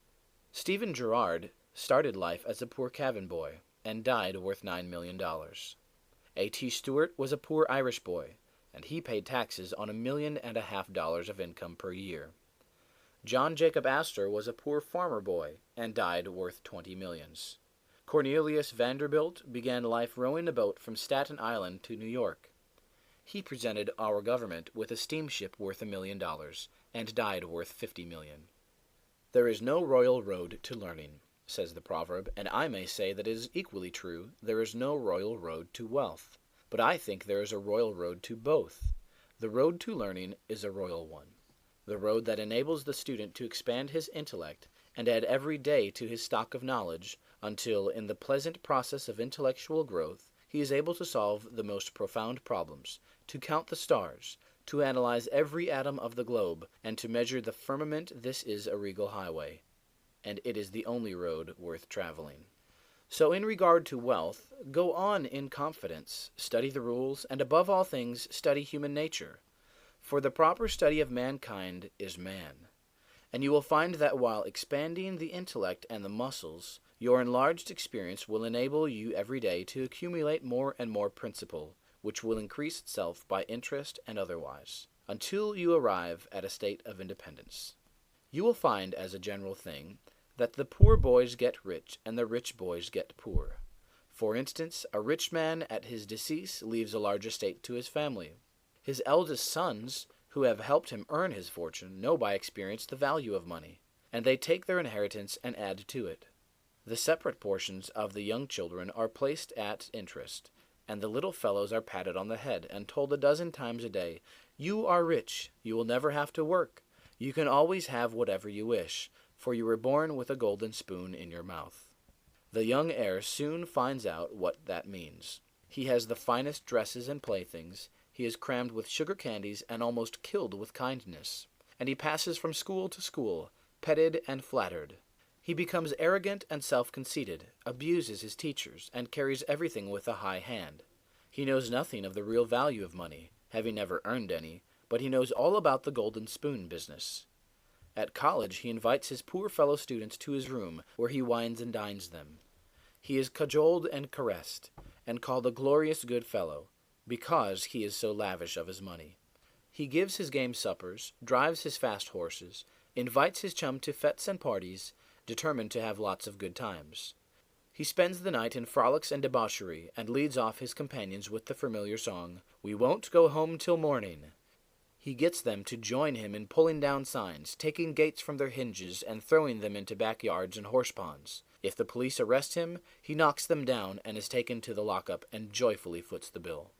Stephen Girard started life as a poor cabin boy, and died worth $9 million. A.T. Stewart was a poor Irish boy, and he paid taxes on $1.5 million of income per year. John Jacob Astor was a poor farmer boy, and died worth 20 millions. Cornelius Vanderbilt began life rowing a boat from Staten Island to New York. He presented our government with a steamship worth $1 million, and died worth 50 million. There is no royal road to learning, says the proverb, and I may say that it is equally true, there is no royal road to wealth. But I think there is a royal road to both. The road to learning is a royal one. The road that enables the student to expand his intellect and add every day to his stock of knowledge, until, in the pleasant process of intellectual growth, he is able to solve the most profound problems, to count the stars, to analyze every atom of the globe, and to measure the firmament. This is a regal highway, and it is the only road worth traveling. So in regard to wealth, go on in confidence, study the rules, and above all things study human nature. For the proper study of mankind is man. And you will find that while expanding the intellect and the muscles, your enlarged experience will enable you every day to accumulate more and more principle, which will increase itself by interest and otherwise, until you arrive at a state of independence. You will find, as a general thing, that the poor boys get rich and the rich boys get poor. For instance, a rich man at his decease leaves a large estate to his family. His eldest sons, who have helped him earn his fortune, know by experience the value of money, and they take their inheritance and add to it. The separate portions of the young children are placed at interest, and the little fellows are patted on the head and told a dozen times a day, "You are rich, you will never have to work, you can always have whatever you wish, for you were born with a golden spoon in your mouth." The young heir soon finds out what that means. He has the finest dresses and playthings, he is crammed with sugar candies and almost killed with kindness, and he passes from school to school, petted and flattered. He becomes arrogant and self-conceited, abuses his teachers, and carries everything with a high hand. He knows nothing of the real value of money, having never earned any, but he knows all about the golden spoon business. At college he invites his poor fellow students to his room, where he wines and dines them. He is cajoled and caressed, and called a glorious good fellow, because he is so lavish of his money. He gives his game suppers, drives his fast horses, invites his chum to fetes and parties, determined to have lots of good times. He spends the night in frolics and debauchery, and leads off his companions with the familiar song, "We won't go home till morning." He gets them to join him in pulling down signs, taking gates from their hinges, and throwing them into backyards and horse-ponds. If the police arrest him, he knocks them down and is taken to the lockup and joyfully foots the bill.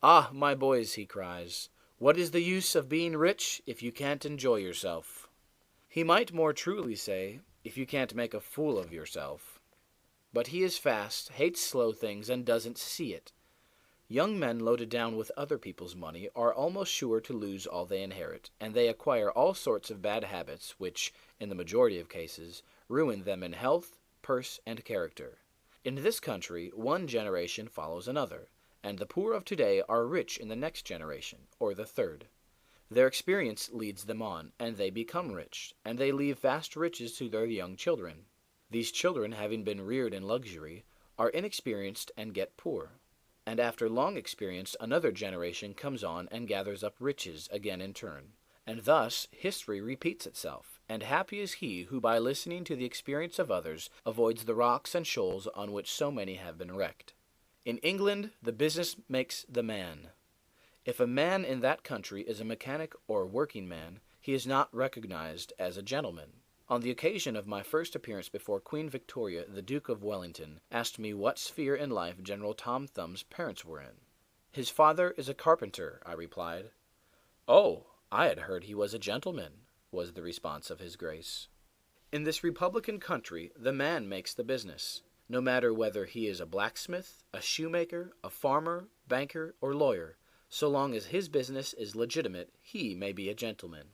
"Ah, my boys," he cries, "what is the use of being rich if you can't enjoy yourself?" He might more truly say, if you can't make a fool of yourself. But he is fast, hates slow things, and doesn't see it. Young men loaded down with other people's money are almost sure to lose all they inherit, and they acquire all sorts of bad habits which, in the majority of cases, ruin them in health, purse, and character. In this country, one generation follows another, and the poor of today are rich in the next generation, or the third. Their experience leads them on, and they become rich, and they leave vast riches to their young children. These children, having been reared in luxury, are inexperienced and get poor. And after long experience another generation comes on and gathers up riches again in turn. And thus history repeats itself, and happy is he who by listening to the experience of others avoids the rocks and shoals on which so many have been wrecked. In England the business makes the man. If a man in that country is a mechanic or working man, he is not recognized as a gentleman. On the occasion of my first appearance before Queen Victoria, the Duke of Wellington asked me what sphere in life General Tom Thumb's parents were in. "His father is a carpenter," I replied. "Oh, I had heard he was a gentleman," was the response of his Grace. In this republican country, the man makes the business, no matter whether he is a blacksmith, a shoemaker, a farmer, banker, or lawyer. So long as his business is legitimate, he may be a gentleman.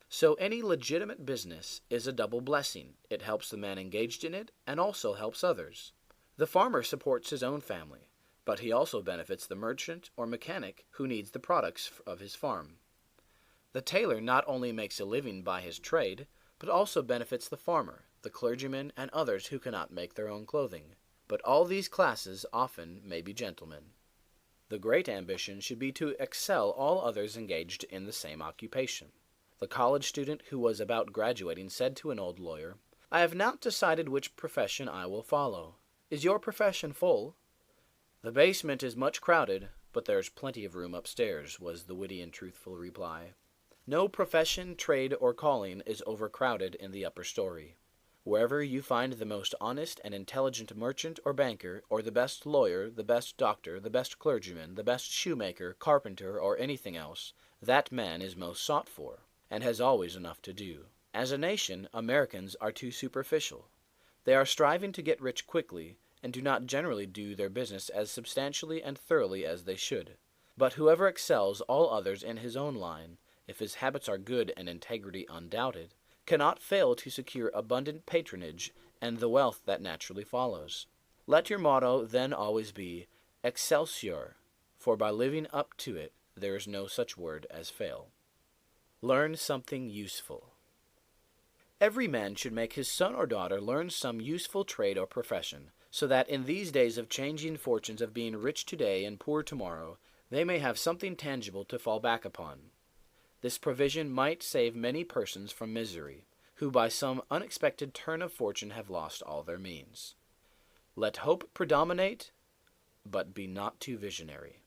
So any legitimate business is a double blessing. It helps the man engaged in it, and also helps others. The farmer supports his own family, but he also benefits the merchant or mechanic who needs the products of his farm. The tailor not only makes a living by his trade, but also benefits the farmer, the clergyman, and others who cannot make their own clothing. But all these classes often may be gentlemen. The great ambition should be to excel all others engaged in the same occupation. The college student who was about graduating said to an old lawyer, "I have not decided which profession I will follow. Is your profession full?" "The basement is much crowded, but there's plenty of room upstairs," was the witty and truthful reply. No profession, trade, or calling is overcrowded in the upper story. Wherever you find the most honest and intelligent merchant or banker, or the best lawyer, the best doctor, the best clergyman, the best shoemaker, carpenter, or anything else, that man is most sought for, and has always enough to do. As a nation, Americans are too superficial. They are striving to get rich quickly, and do not generally do their business as substantially and thoroughly as they should. But whoever excels all others in his own line, if his habits are good and integrity undoubted, cannot fail to secure abundant patronage and the wealth that naturally follows. Let your motto then always be Excelsior, for by living up to it, there is no such word as fail. Learn something useful. Every man should make his son or daughter learn some useful trade or profession, so that in these days of changing fortunes of being rich today and poor tomorrow, they may have something tangible to fall back upon. This provision might save many persons from misery, who by some unexpected turn of fortune have lost all their means. Let hope predominate, but be not too visionary.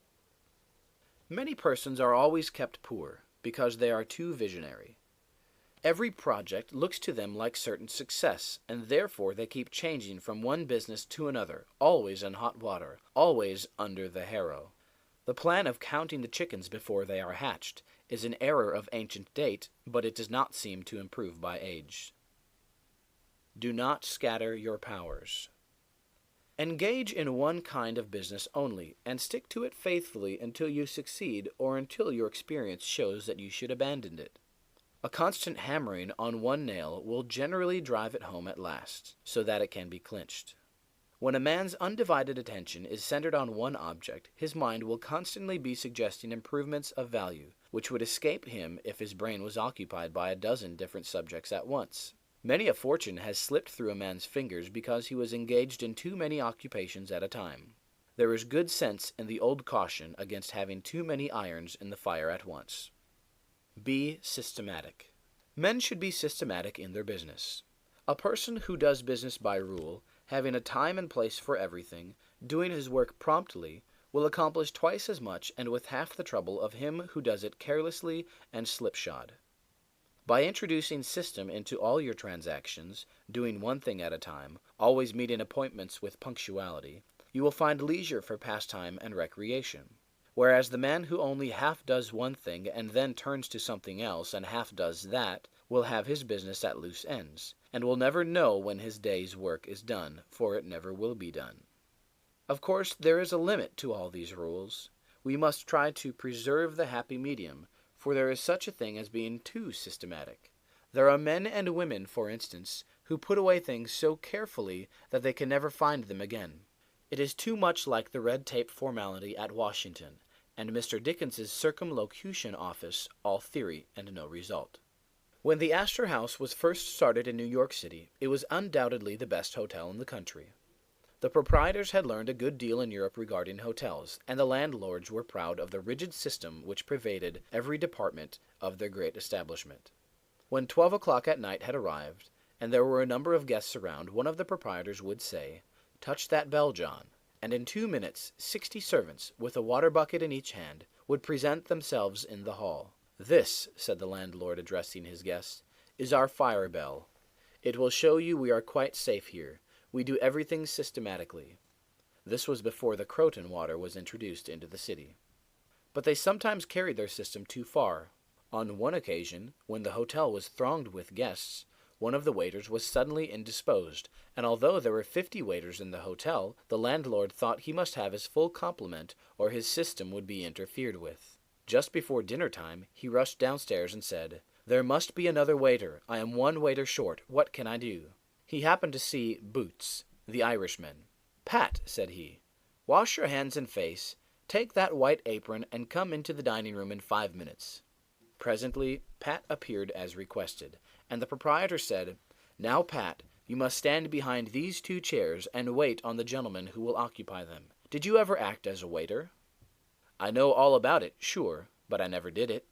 Many persons are always kept poor, because they are too visionary. Every project looks to them like certain success, and therefore they keep changing from one business to another, always in hot water, always under the harrow. The plan of counting the chickens before they are hatched is an error of ancient date, but it does not seem to improve by age. Do not scatter your powers. Engage in one kind of business only, and stick to it faithfully until you succeed or until your experience shows that you should abandon it. A constant hammering on one nail will generally drive it home at last, so that it can be clinched. When a man's undivided attention is centered on one object, his mind will constantly be suggesting improvements of value, which would escape him if his brain was occupied by a dozen different subjects at once. Many a fortune has slipped through a man's fingers because he was engaged in too many occupations at a time. There is good sense in the old caution against having too many irons in the fire at once. Be systematic. Men should be systematic in their business. A person who does business by rule, having a time and place for everything, doing his work promptly, will accomplish twice as much and with half the trouble of him who does it carelessly and slipshod. By introducing system into all your transactions, doing one thing at a time, always meeting appointments with punctuality, you will find leisure for pastime and recreation. Whereas the man who only half does one thing and then turns to something else and half does that will have his business at loose ends, and will never know when his day's work is done, for it never will be done. Of course, there is a limit to all these rules. We must try to preserve the happy medium, for there is such a thing as being too systematic. There are men and women, for instance, who put away things so carefully that they can never find them again. It is too much like the red tape formality at Washington, and Mr. Dickens's circumlocution office, all theory and no result. When the Astor House was first started in New York City, it was undoubtedly the best hotel in the country. The proprietors had learned a good deal in Europe regarding hotels, and the landlords were proud of the rigid system which pervaded every department of their great establishment. When 12 o'clock at night had arrived, and there were a number of guests around, one of the proprietors would say, "Touch that bell, John," and in 2 minutes 60 servants, with a water bucket in each hand, would present themselves in the hall. "This," said the landlord, addressing his guests, "is our fire bell. It will show you we are quite safe here. We do everything systematically." This was before the Croton water was introduced into the city. But they sometimes carried their system too far. On one occasion, when the hotel was thronged with guests, one of the waiters was suddenly indisposed, and although there were 50 waiters in the hotel, the landlord thought he must have his full complement or his system would be interfered with. Just before dinner time, he rushed downstairs and said, "There must be another waiter. I am one waiter short. What can I do?" He happened to see Boots, the Irishman. "Pat," said he, "wash your hands and face, take that white apron, and come into the dining room in 5 minutes." Presently, Pat appeared as requested, and the proprietor said, "Now, Pat, you must stand behind these 2 chairs and wait on the gentleman who will occupy them. Did you ever act as a waiter?" "I know all about it, sure, but I never did it."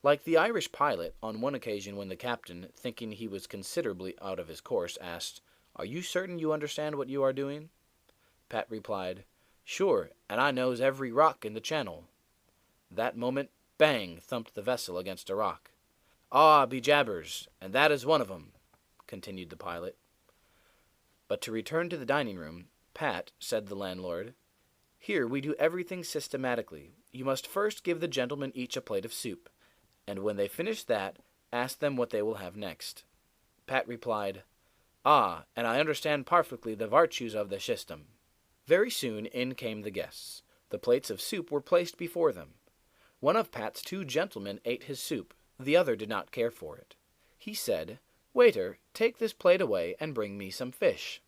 Like the Irish pilot, on one occasion when the captain, thinking he was considerably out of his course, asked, "Are you certain you understand what you are doing?" Pat replied, "Sure, and I knows every rock in the channel." That moment, bang, thumped the vessel against a rock. "Ah, be jabbers, and that is one of 'em," continued the pilot. But to return to the dining room, "Pat," said the landlord, "here we do everything systematically. You must first give the gentlemen each a plate of soup, and when they finish that, ask them what they will have next." Pat replied, "Ah, and I understand perfectly the vartues of the system." Very soon in came the guests. The plates of soup were placed before them. One of Pat's 2 gentlemen ate his soup, the other did not care for it. He said, "Waiter, take this plate away and bring me some fish."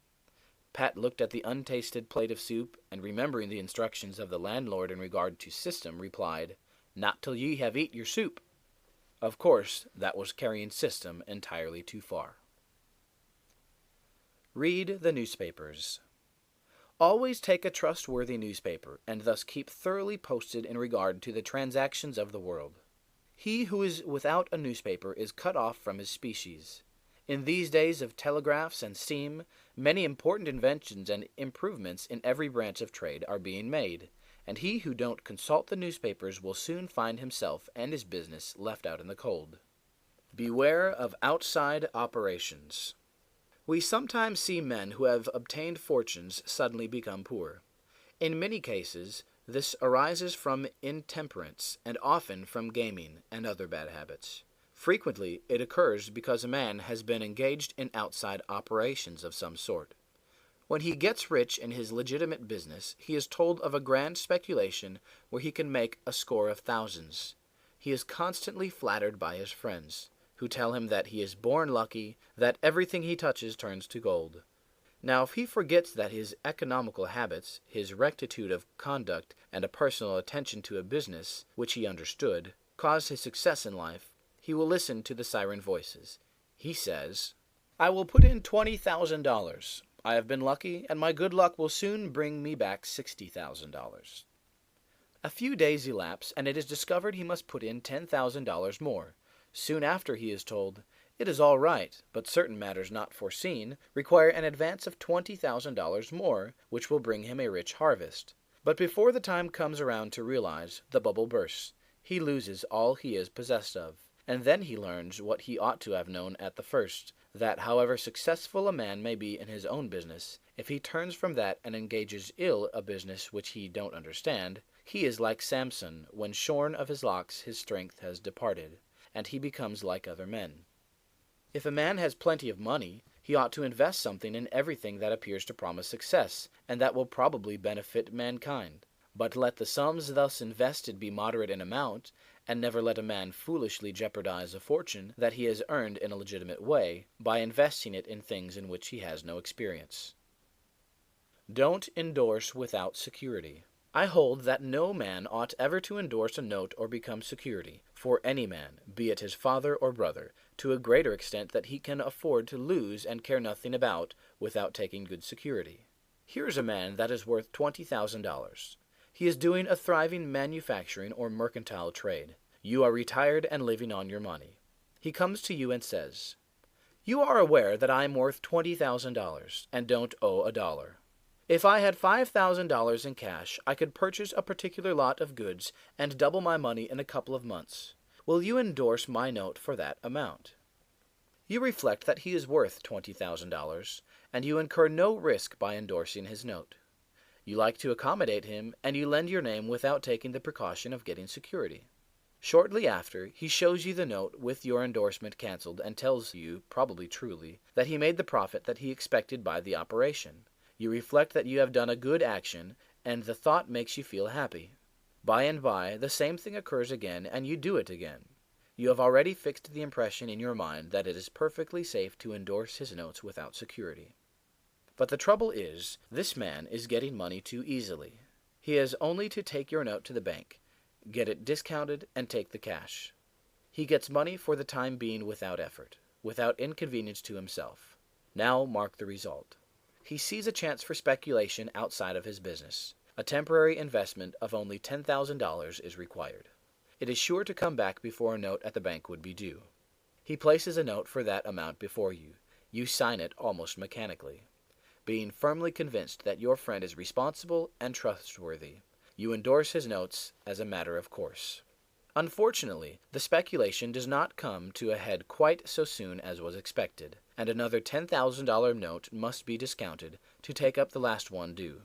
Pat looked at the untasted plate of soup, and remembering the instructions of the landlord in regard to system, replied, "Not till ye have eat your soup." Of course, that was carrying system entirely too far. Read the newspapers. Always take a trustworthy newspaper, and thus keep thoroughly posted in regard to the transactions of the world. He who is without a newspaper is cut off from his species. In these days of telegraphs and steam, many important inventions and improvements in every branch of trade are being made, and he who don't consult the newspapers will soon find himself and his business left out in the cold. Beware of outside operations. We sometimes see men who have obtained fortunes suddenly become poor. In many cases, this arises from intemperance, and often from gaming and other bad habits. Frequently, it occurs because a man has been engaged in outside operations of some sort. When he gets rich in his legitimate business, he is told of a grand speculation where he can make a score of thousands. He is constantly flattered by his friends, who tell him that he is born lucky, that everything he touches turns to gold. Now, if he forgets that his economical habits, his rectitude of conduct, and a personal attention to a business which he understood, caused his success in life, he will listen to the siren voices. He says, "I will put in $20,000. I have been lucky, and my good luck will soon bring me back $60,000. A few days elapse, and it is discovered he must put in $10,000 more. Soon after he is told, "It is all right, but certain matters not foreseen require an advance of $20,000 more, which will bring him a rich harvest." But before the time comes around to realize, the bubble bursts. He loses all he is possessed of. And then he learns what he ought to have known at the first, that however successful a man may be in his own business, if he turns from that and engages ill a business which he don't understand, he is like Samson, when shorn of his locks his strength has departed, and he becomes like other men. If a man has plenty of money, he ought to invest something in everything that appears to promise success, and that will probably benefit mankind. But let the sums thus invested be moderate in amount, and never let a man foolishly jeopardize a fortune that he has earned in a legitimate way, by investing it in things in which he has no experience. Don't endorse without security. I hold that no man ought ever to endorse a note or become security, for any man, be it his father or brother, to a greater extent that he can afford to lose and care nothing about, without taking good security. Here is a man that is worth $20,000. He is doing a thriving manufacturing or mercantile trade. You are retired and living on your money. He comes to you and says, "You are aware that I am worth $20,000 and don't owe a dollar. If I had $5,000 in cash, I could purchase a particular lot of goods and double my money in a couple of months. Will you endorse my note for that amount?" You reflect that he is worth $20,000, and you incur no risk by endorsing his note. You like to accommodate him, and you lend your name without taking the precaution of getting security. Shortly after, he shows you the note with your endorsement cancelled and tells you, probably truly, that he made the profit that he expected by the operation. You reflect that you have done a good action, and the thought makes you feel happy. By and by, the same thing occurs again, and you do it again. You have already fixed the impression in your mind that it is perfectly safe to endorse his notes without security. But the trouble is, this man is getting money too easily. He has only to take your note to the bank, get it discounted, and take the cash. He gets money for the time being without effort, without inconvenience to himself. Now mark the result. He sees a chance for speculation outside of his business. A temporary investment of only $10,000 is required. It is sure to come back before a note at the bank would be due. He places a note for that amount before you. You sign it almost mechanically. Being firmly convinced that your friend is responsible and trustworthy, you endorse his notes as a matter of course. Unfortunately, the speculation does not come to a head quite so soon as was expected, and another $10,000 note must be discounted to take up the last one due.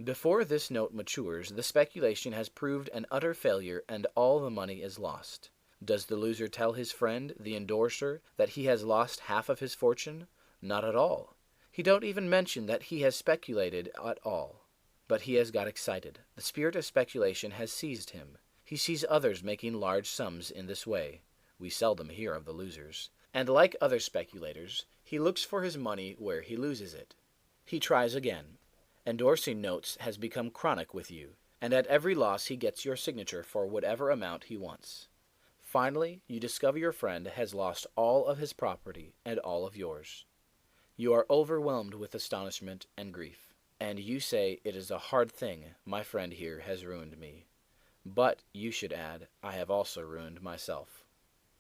Before this note matures, the speculation has proved an utter failure and all the money is lost. Does the loser tell his friend, the endorser, that he has lost half of his fortune? Not at all. He don't even mention that he has speculated at all. But he has got excited. The spirit of speculation has seized him. He sees others making large sums in this way. We seldom hear of the losers. And like other speculators, he looks for his money where he loses it. He tries again. Endorsing notes has become chronic with you, and at every loss he gets your signature for whatever amount he wants. Finally, you discover your friend has lost all of his property and all of yours. You are overwhelmed with astonishment and grief, and you say it is a hard thing my friend here has ruined me. But, you should add, I have also ruined myself.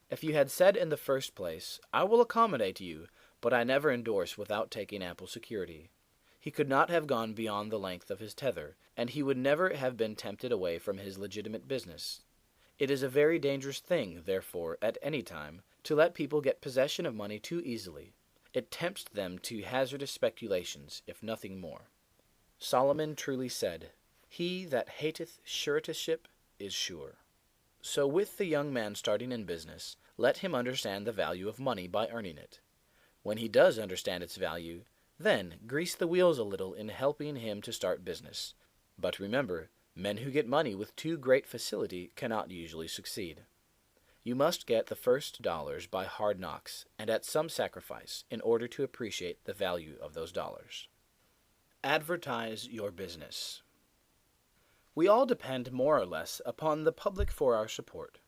If you had said in the first place, I will accommodate you, but I never endorse without taking ample security, he could not have gone beyond the length of his tether, and he would never have been tempted away from his legitimate business. It is a very dangerous thing, therefore, at any time, to let people get possession of money too easily. It tempts them to hazardous speculations, if nothing more. Solomon truly said, He that hateth suretyship is sure. So with the young man starting in business, let him understand the value of money by earning it. When he does understand its value, then grease the wheels a little in helping him to start business. But remember, men who get money with too great facility cannot usually succeed. You must get the first dollars by hard knocks and at some sacrifice in order to appreciate the value of those dollars. Advertise your business. We all depend more or less upon the public for our support.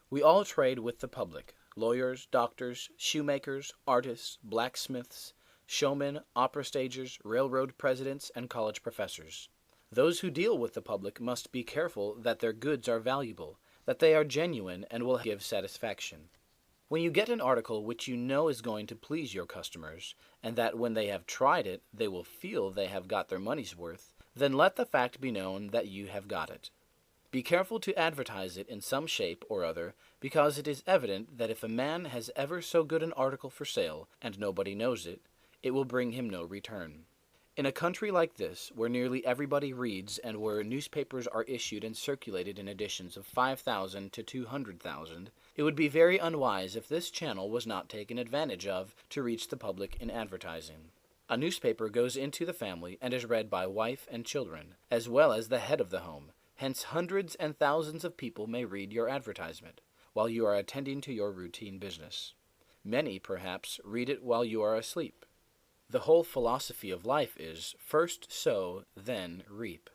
We all trade with the public: lawyers, doctors, shoemakers, artists, blacksmiths, showmen, opera stagers, railroad presidents, and college professors. Those who deal with the public must be careful that their goods are valuable, that they are genuine and will give satisfaction. When you get an article which you know is going to please your customers, and that when they have tried it they will feel they have got their money's worth, then let the fact be known that you have got it. Be careful to advertise it in some shape or other, because it is evident that if a man has ever so good an article for sale, and nobody knows it, it will bring him no return. In a country like this, where nearly everybody reads and where newspapers are issued and circulated in editions of 5,000 to 200,000, it would be very unwise if this channel was not taken advantage of to reach the public in advertising. A newspaper goes into the family and is read by wife and children, as well as the head of the home. Hence hundreds and thousands of people may read your advertisement, while you are attending to your routine business. Many, perhaps, read it while you are asleep. The whole philosophy of life is, first sow, then reap.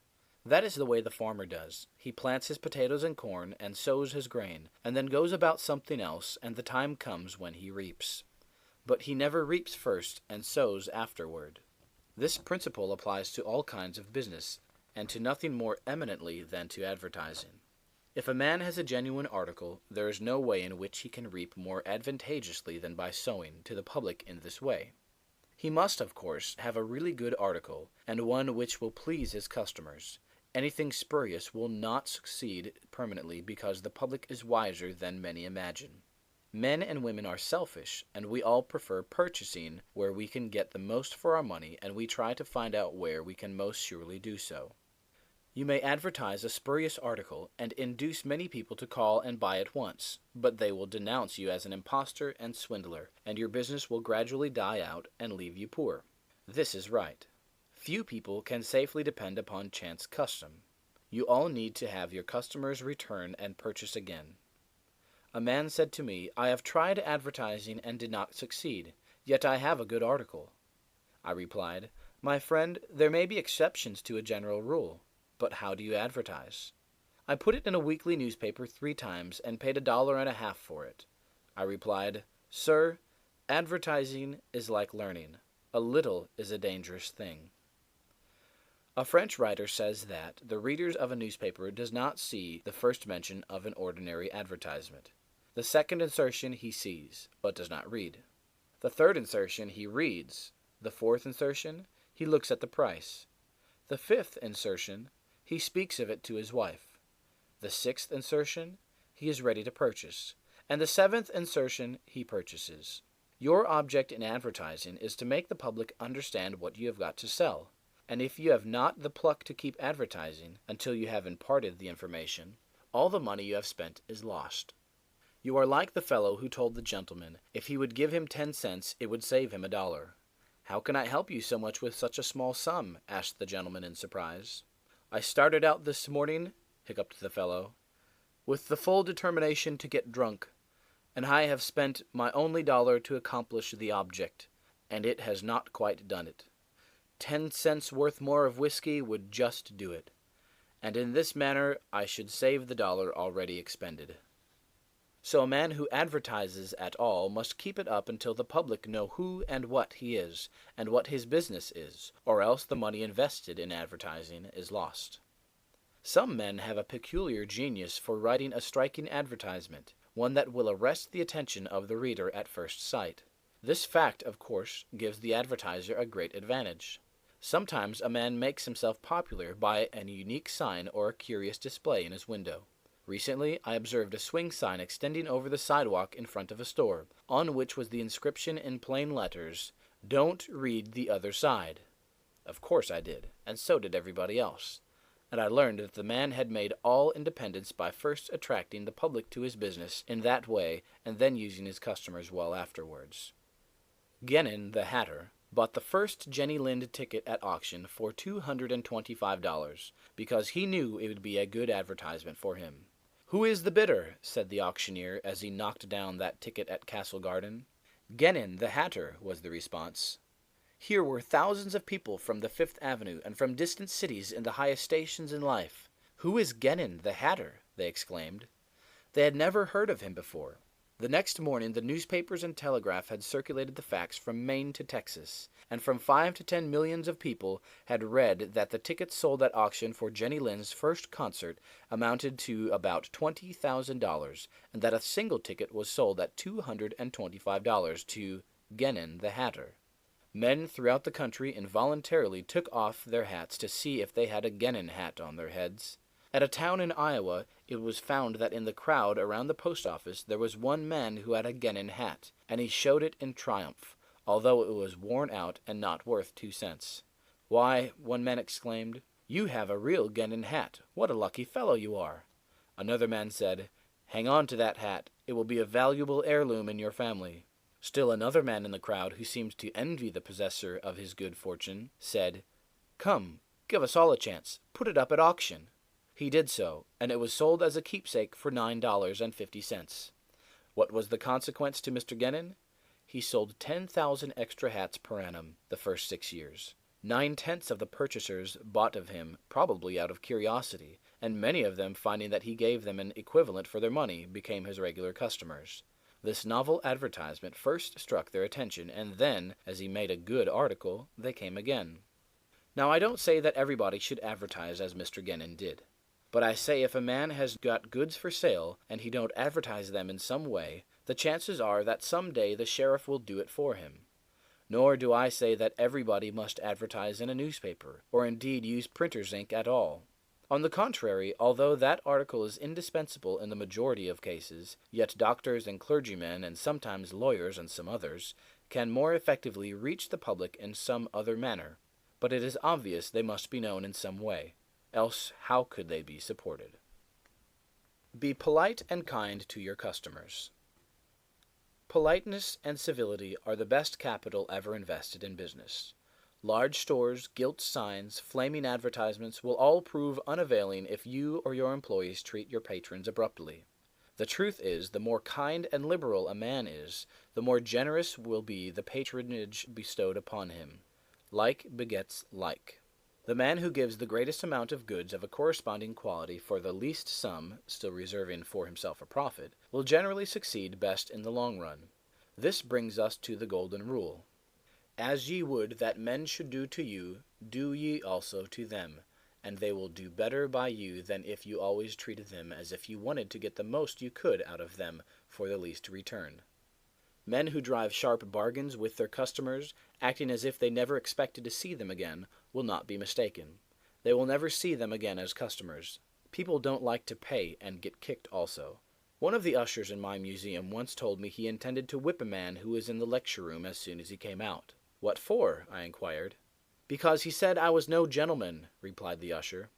That is the way the farmer does. He plants his potatoes and corn, and sows his grain, and then goes about something else, and the time comes when he reaps. But he never reaps first and sows afterward. This principle applies to all kinds of business, and to nothing more eminently than to advertising. If a man has a genuine article, there is no way in which he can reap more advantageously than by sowing to the public in this way. He must, of course, have a really good article, and one which will please his customers. Anything spurious will not succeed permanently because the public is wiser than many imagine. Men and women are selfish, and we all prefer purchasing where we can get the most for our money, and we try to find out where we can most surely do so. You may advertise a spurious article and induce many people to call and buy at once, but they will denounce you as an impostor and swindler, and your business will gradually die out and leave you poor. This is right. Few people can safely depend upon chance custom. You all need to have your customers return and purchase again. A man said to me, I have tried advertising and did not succeed, yet I have a good article. I replied, My friend, there may be exceptions to a general rule, but how do you advertise? I put it in a weekly newspaper 3 times and paid $1.50 for it. I replied, Sir, advertising is like learning. A little is a dangerous thing. A French writer says that the reader of a newspaper does not see the first mention of an ordinary advertisement. The second insertion he sees, but does not read. The third insertion he reads. The fourth insertion, he looks at the price. The fifth insertion, he speaks of it to his wife. The sixth insertion, he is ready to purchase. And the seventh insertion, he purchases. Your object in advertising is to make the public understand what you have got to sell. And if you have not the pluck to keep advertising until you have imparted the information, all the money you have spent is lost. You are like the fellow who told the gentleman if he would give him 10 cents it would save him $1. How can I help you so much with such a small sum? Asked the gentleman in surprise. I started out this morning, hiccuped the fellow, with the full determination to get drunk, and I have spent my only $1 to accomplish the object, and it has not quite done it. 10 cents worth more of whiskey would just do it, and in this manner I should save the dollar already expended. So a man who advertises at all must keep it up until the public know who and what he is, and what his business is, or else the money invested in advertising is lost. Some men have a peculiar genius for writing a striking advertisement, one that will arrest the attention of the reader at first sight. This fact, of course, gives the advertiser a great advantage. Sometimes a man makes himself popular by an unique sign or a curious display in his window. Recently, I observed a swing sign extending over the sidewalk in front of a store, on which was the inscription in plain letters, "Don't read the other side." Of course I did, and so did everybody else. And I learned that the man had made all independence by first attracting the public to his business in that way and then using his customers well afterwards. Genin, the hatter, bought the first Jenny Lind ticket at auction for $225 because he knew it would be a good advertisement for him. "Who is the bidder?" said the auctioneer as he knocked down that ticket at Castle Garden. "Genin, the hatter," was the response. Here were thousands of people from the Fifth Avenue and from distant cities in the highest stations in life. "Who is Genin, the hatter?" they exclaimed. They had never heard of him before. The next morning the newspapers and telegraph had circulated the facts from Maine to Texas, and from 5 to 10 millions of people had read that the tickets sold at auction for Jenny Lind's first concert amounted to about $20,000, and that a single ticket was sold at $225 to Genin the hatter. Men throughout the country involuntarily took off their hats to see if they had a Genin hat on their heads. At a town in Iowa, it was found that in the crowd around the post office there was one man who had a Genin hat, and he showed it in triumph, although it was worn out and not worth 2 cents. "Why," one man exclaimed, "you have a real Genin hat. What a lucky fellow you are." Another man said, "Hang on to that hat. It will be a valuable heirloom in your family." Still another man in the crowd, who seemed to envy the possessor of his good fortune, said, "Come, give us all a chance. Put it up at auction." He did so, and it was sold as a keepsake for $9.50. What was the consequence to Mr. Genin? He sold 10,000 extra hats per annum the first 6 years. 9/10 of the purchasers bought of him, probably out of curiosity, and many of them, finding that he gave them an equivalent for their money, became his regular customers. This novel advertisement first struck their attention, and then, as he made a good article, they came again. Now, I don't say that everybody should advertise as Mr. Genin did. But I say if a man has got goods for sale, and he don't advertise them in some way, the chances are that some day the sheriff will do it for him. Nor do I say that everybody must advertise in a newspaper, or indeed use printer's ink at all. On the contrary, although that article is indispensable in the majority of cases, yet doctors and clergymen, and sometimes lawyers and some others, can more effectively reach the public in some other manner. But it is obvious they must be known in some way. Else how could they be supported? Be polite and kind to your customers. Politeness and civility are the best capital ever invested in business. Large stores, gilt signs, flaming advertisements will all prove unavailing if you or your employees treat your patrons abruptly. The truth is, the more kind and liberal a man is, the more generous will be the patronage bestowed upon him. Like begets like. The man who gives the greatest amount of goods of a corresponding quality for the least sum, still reserving for himself a profit, will generally succeed best in the long run. This brings us to the golden rule. As ye would that men should do to you, do ye also to them, and they will do better by you than if you always treated them as if you wanted to get the most you could out of them for the least return. Men who drive sharp bargains with their customers, acting as if they never expected to see them again, will not be mistaken. They will never see them again as customers. People don't like to pay and get kicked also. One of the ushers in my museum once told me he intended to whip a man who was in the lecture room as soon as he came out. "What for?" I inquired. "Because he said I was no gentleman," replied the usher.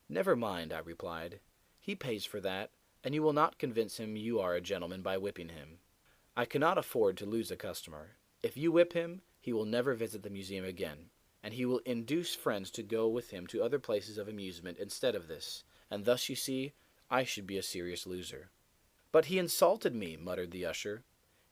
"Never mind," I replied. "He pays for that, and you will not convince him you are a gentleman by whipping him. I cannot afford to lose a customer. If you whip him, he will never visit the museum again, and he will induce friends to go with him to other places of amusement instead of this, and thus, you see, I should be a serious loser." "But he insulted me," muttered the usher.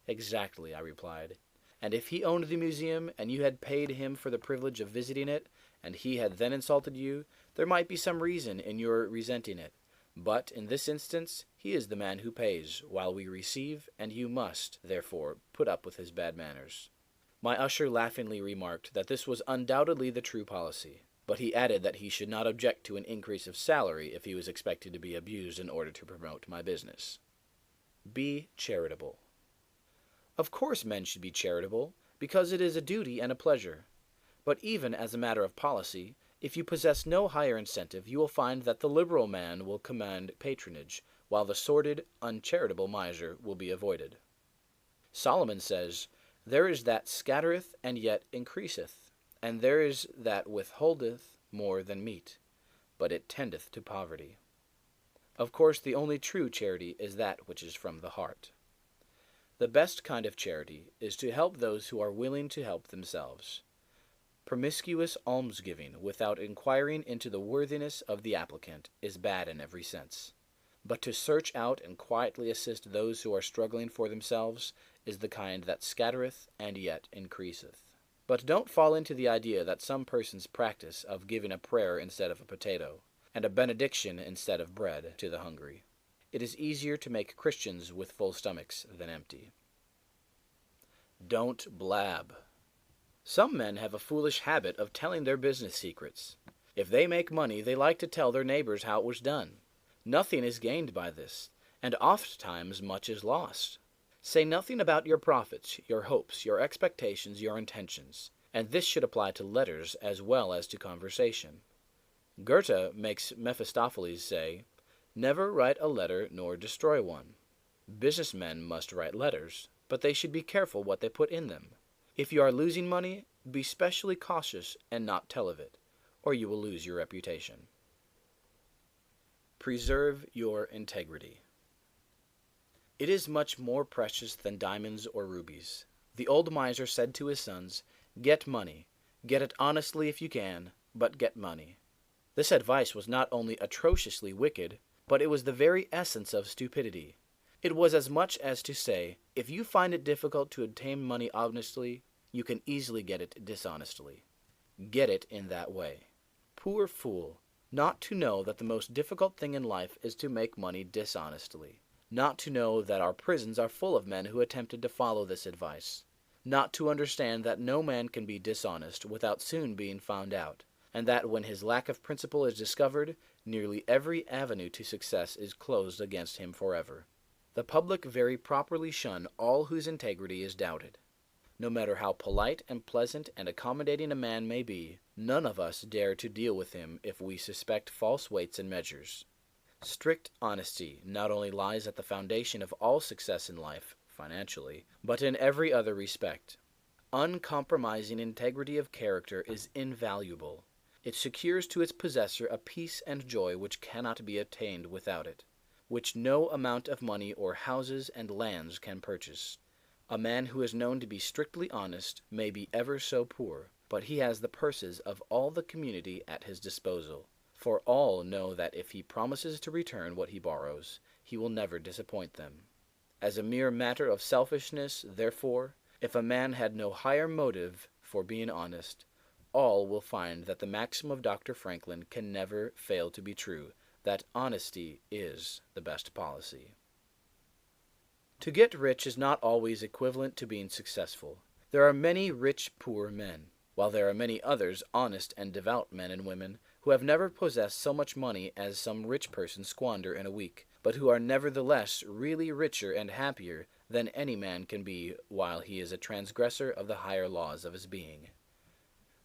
"Exactly," I replied. And if he owned the museum, and you had paid him for the privilege of visiting it, and he had then insulted you, there might be some reason in your resenting it. But in this instance, he is the man who pays, while we receive, and you must, therefore, put up with his bad manners. My usher laughingly remarked that this was undoubtedly the true policy, but he added that he should not object to an increase of salary if he was expected to be abused in order to promote my business. Be charitable. Of course men should be charitable, because it is a duty and a pleasure. But even as a matter of policy, if you possess no higher incentive, you will find that the liberal man will command patronage, while the sordid, uncharitable miser will be avoided. Solomon says, "There is that scattereth and yet increaseth, and there is that withholdeth more than meet, but it tendeth to poverty." Of course, the only true charity is that which is from the heart. The best kind of charity is to help those who are willing to help themselves. Promiscuous almsgiving, without inquiring into the worthiness of the applicant, is bad in every sense. But to search out and quietly assist those who are struggling for themselves is the kind that scattereth and yet increaseth. But don't fall into the idea that some person's practice of giving a prayer instead of a potato, and a benediction instead of bread, to the hungry. It is easier to make Christians with full stomachs than empty. Don't blab. Some men have a foolish habit of telling their business secrets. If they make money, they like to tell their neighbors how it was done. Nothing is gained by this, and ofttimes much is lost. Say nothing about your profits, your hopes, your expectations, your intentions, and this should apply to letters as well as to conversation. Goethe makes Mephistopheles say, "Never write a letter nor destroy one." Businessmen must write letters, but they should be careful what they put in them. If you are losing money, be specially cautious and not tell of it, or you will lose your reputation. Preserve your integrity. It is much more precious than diamonds or rubies. The old miser said to his sons, "Get money. Get it honestly if you can, but get money." This advice was not only atrociously wicked, but it was the very essence of stupidity. It was as much as to say, if you find it difficult to obtain money honestly, you can easily get it dishonestly. Get it in that way. Poor fool, not to know that the most difficult thing in life is to make money dishonestly. Not to know that our prisons are full of men who attempted to follow this advice. Not to understand that no man can be dishonest without soon being found out, and that when his lack of principle is discovered, nearly every avenue to success is closed against him forever. The public very properly shun all whose integrity is doubted. No matter how polite and pleasant and accommodating a man may be, none of us dare to deal with him if we suspect false weights and measures. Strict honesty not only lies at the foundation of all success in life, financially, but in every other respect. Uncompromising integrity of character is invaluable. It secures to its possessor a peace and joy which cannot be attained without it, which no amount of money or houses and lands can purchase. A man who is known to be strictly honest may be ever so poor, but he has the purses of all the community at his disposal, for all know that if he promises to return what he borrows, he will never disappoint them. As a mere matter of selfishness, therefore, if a man had no higher motive for being honest, all will find that the maxim of Dr. Franklin can never fail to be true, that honesty is the best policy. To get rich is not always equivalent to being successful. There are many rich poor men, while there are many others honest and devout men and women who have never possessed so much money as some rich persons squander in a week, but who are nevertheless really richer and happier than any man can be while he is a transgressor of the higher laws of his being.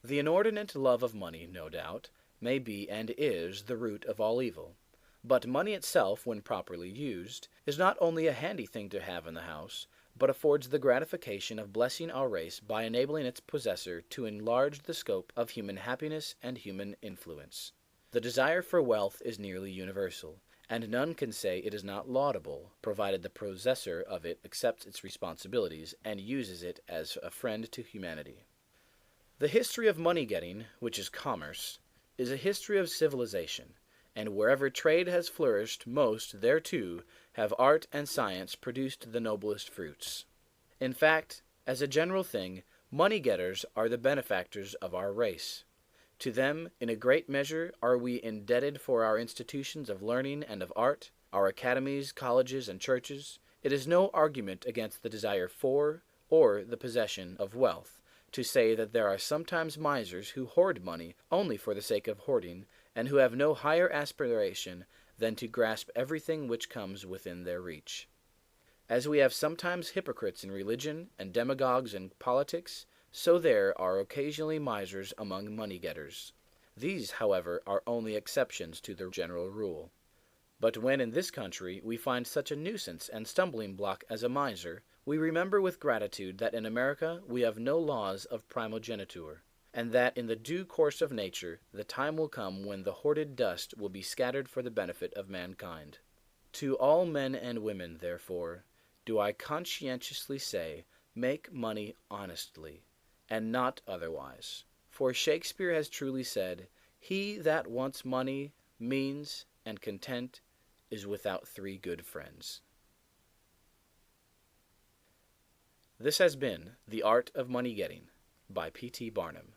The inordinate love of money, no doubt, may be and is the root of all evil. But money itself, when properly used, is not only a handy thing to have in the house, but affords the gratification of blessing our race by enabling its possessor to enlarge the scope of human happiness and human influence. The desire for wealth is nearly universal, and none can say it is not laudable, provided the possessor of it accepts its responsibilities and uses it as a friend to humanity. The history of money-getting, which is commerce, is a history of civilization, and wherever trade has flourished most, there too have art and science produced the noblest fruits. In fact, As a general thing, money-getters are the benefactors of our race. To them, in a great measure, are we indebted for our institutions of learning and of art, our academies, colleges, and churches. It is no argument against the desire for, or the possession of wealth, to say that there are sometimes misers who hoard money only for the sake of hoarding, and who have no higher aspiration than to grasp everything which comes within their reach. As we have sometimes hypocrites in religion and demagogues in politics, so there are occasionally misers among money-getters. These, however, are only exceptions to the general rule. But when in this country we find such a nuisance and stumbling block as a miser, we remember with gratitude that in America we have no laws of primogeniture, and that in the due course of nature the time will come when the hoarded dust will be scattered for the benefit of mankind. To all men and women, therefore, do I conscientiously say, make money honestly, and not otherwise. For Shakespeare has truly said, "He that wants money, means, and content is without 3 good friends." This has been The Art of Money Getting by P T Barnum.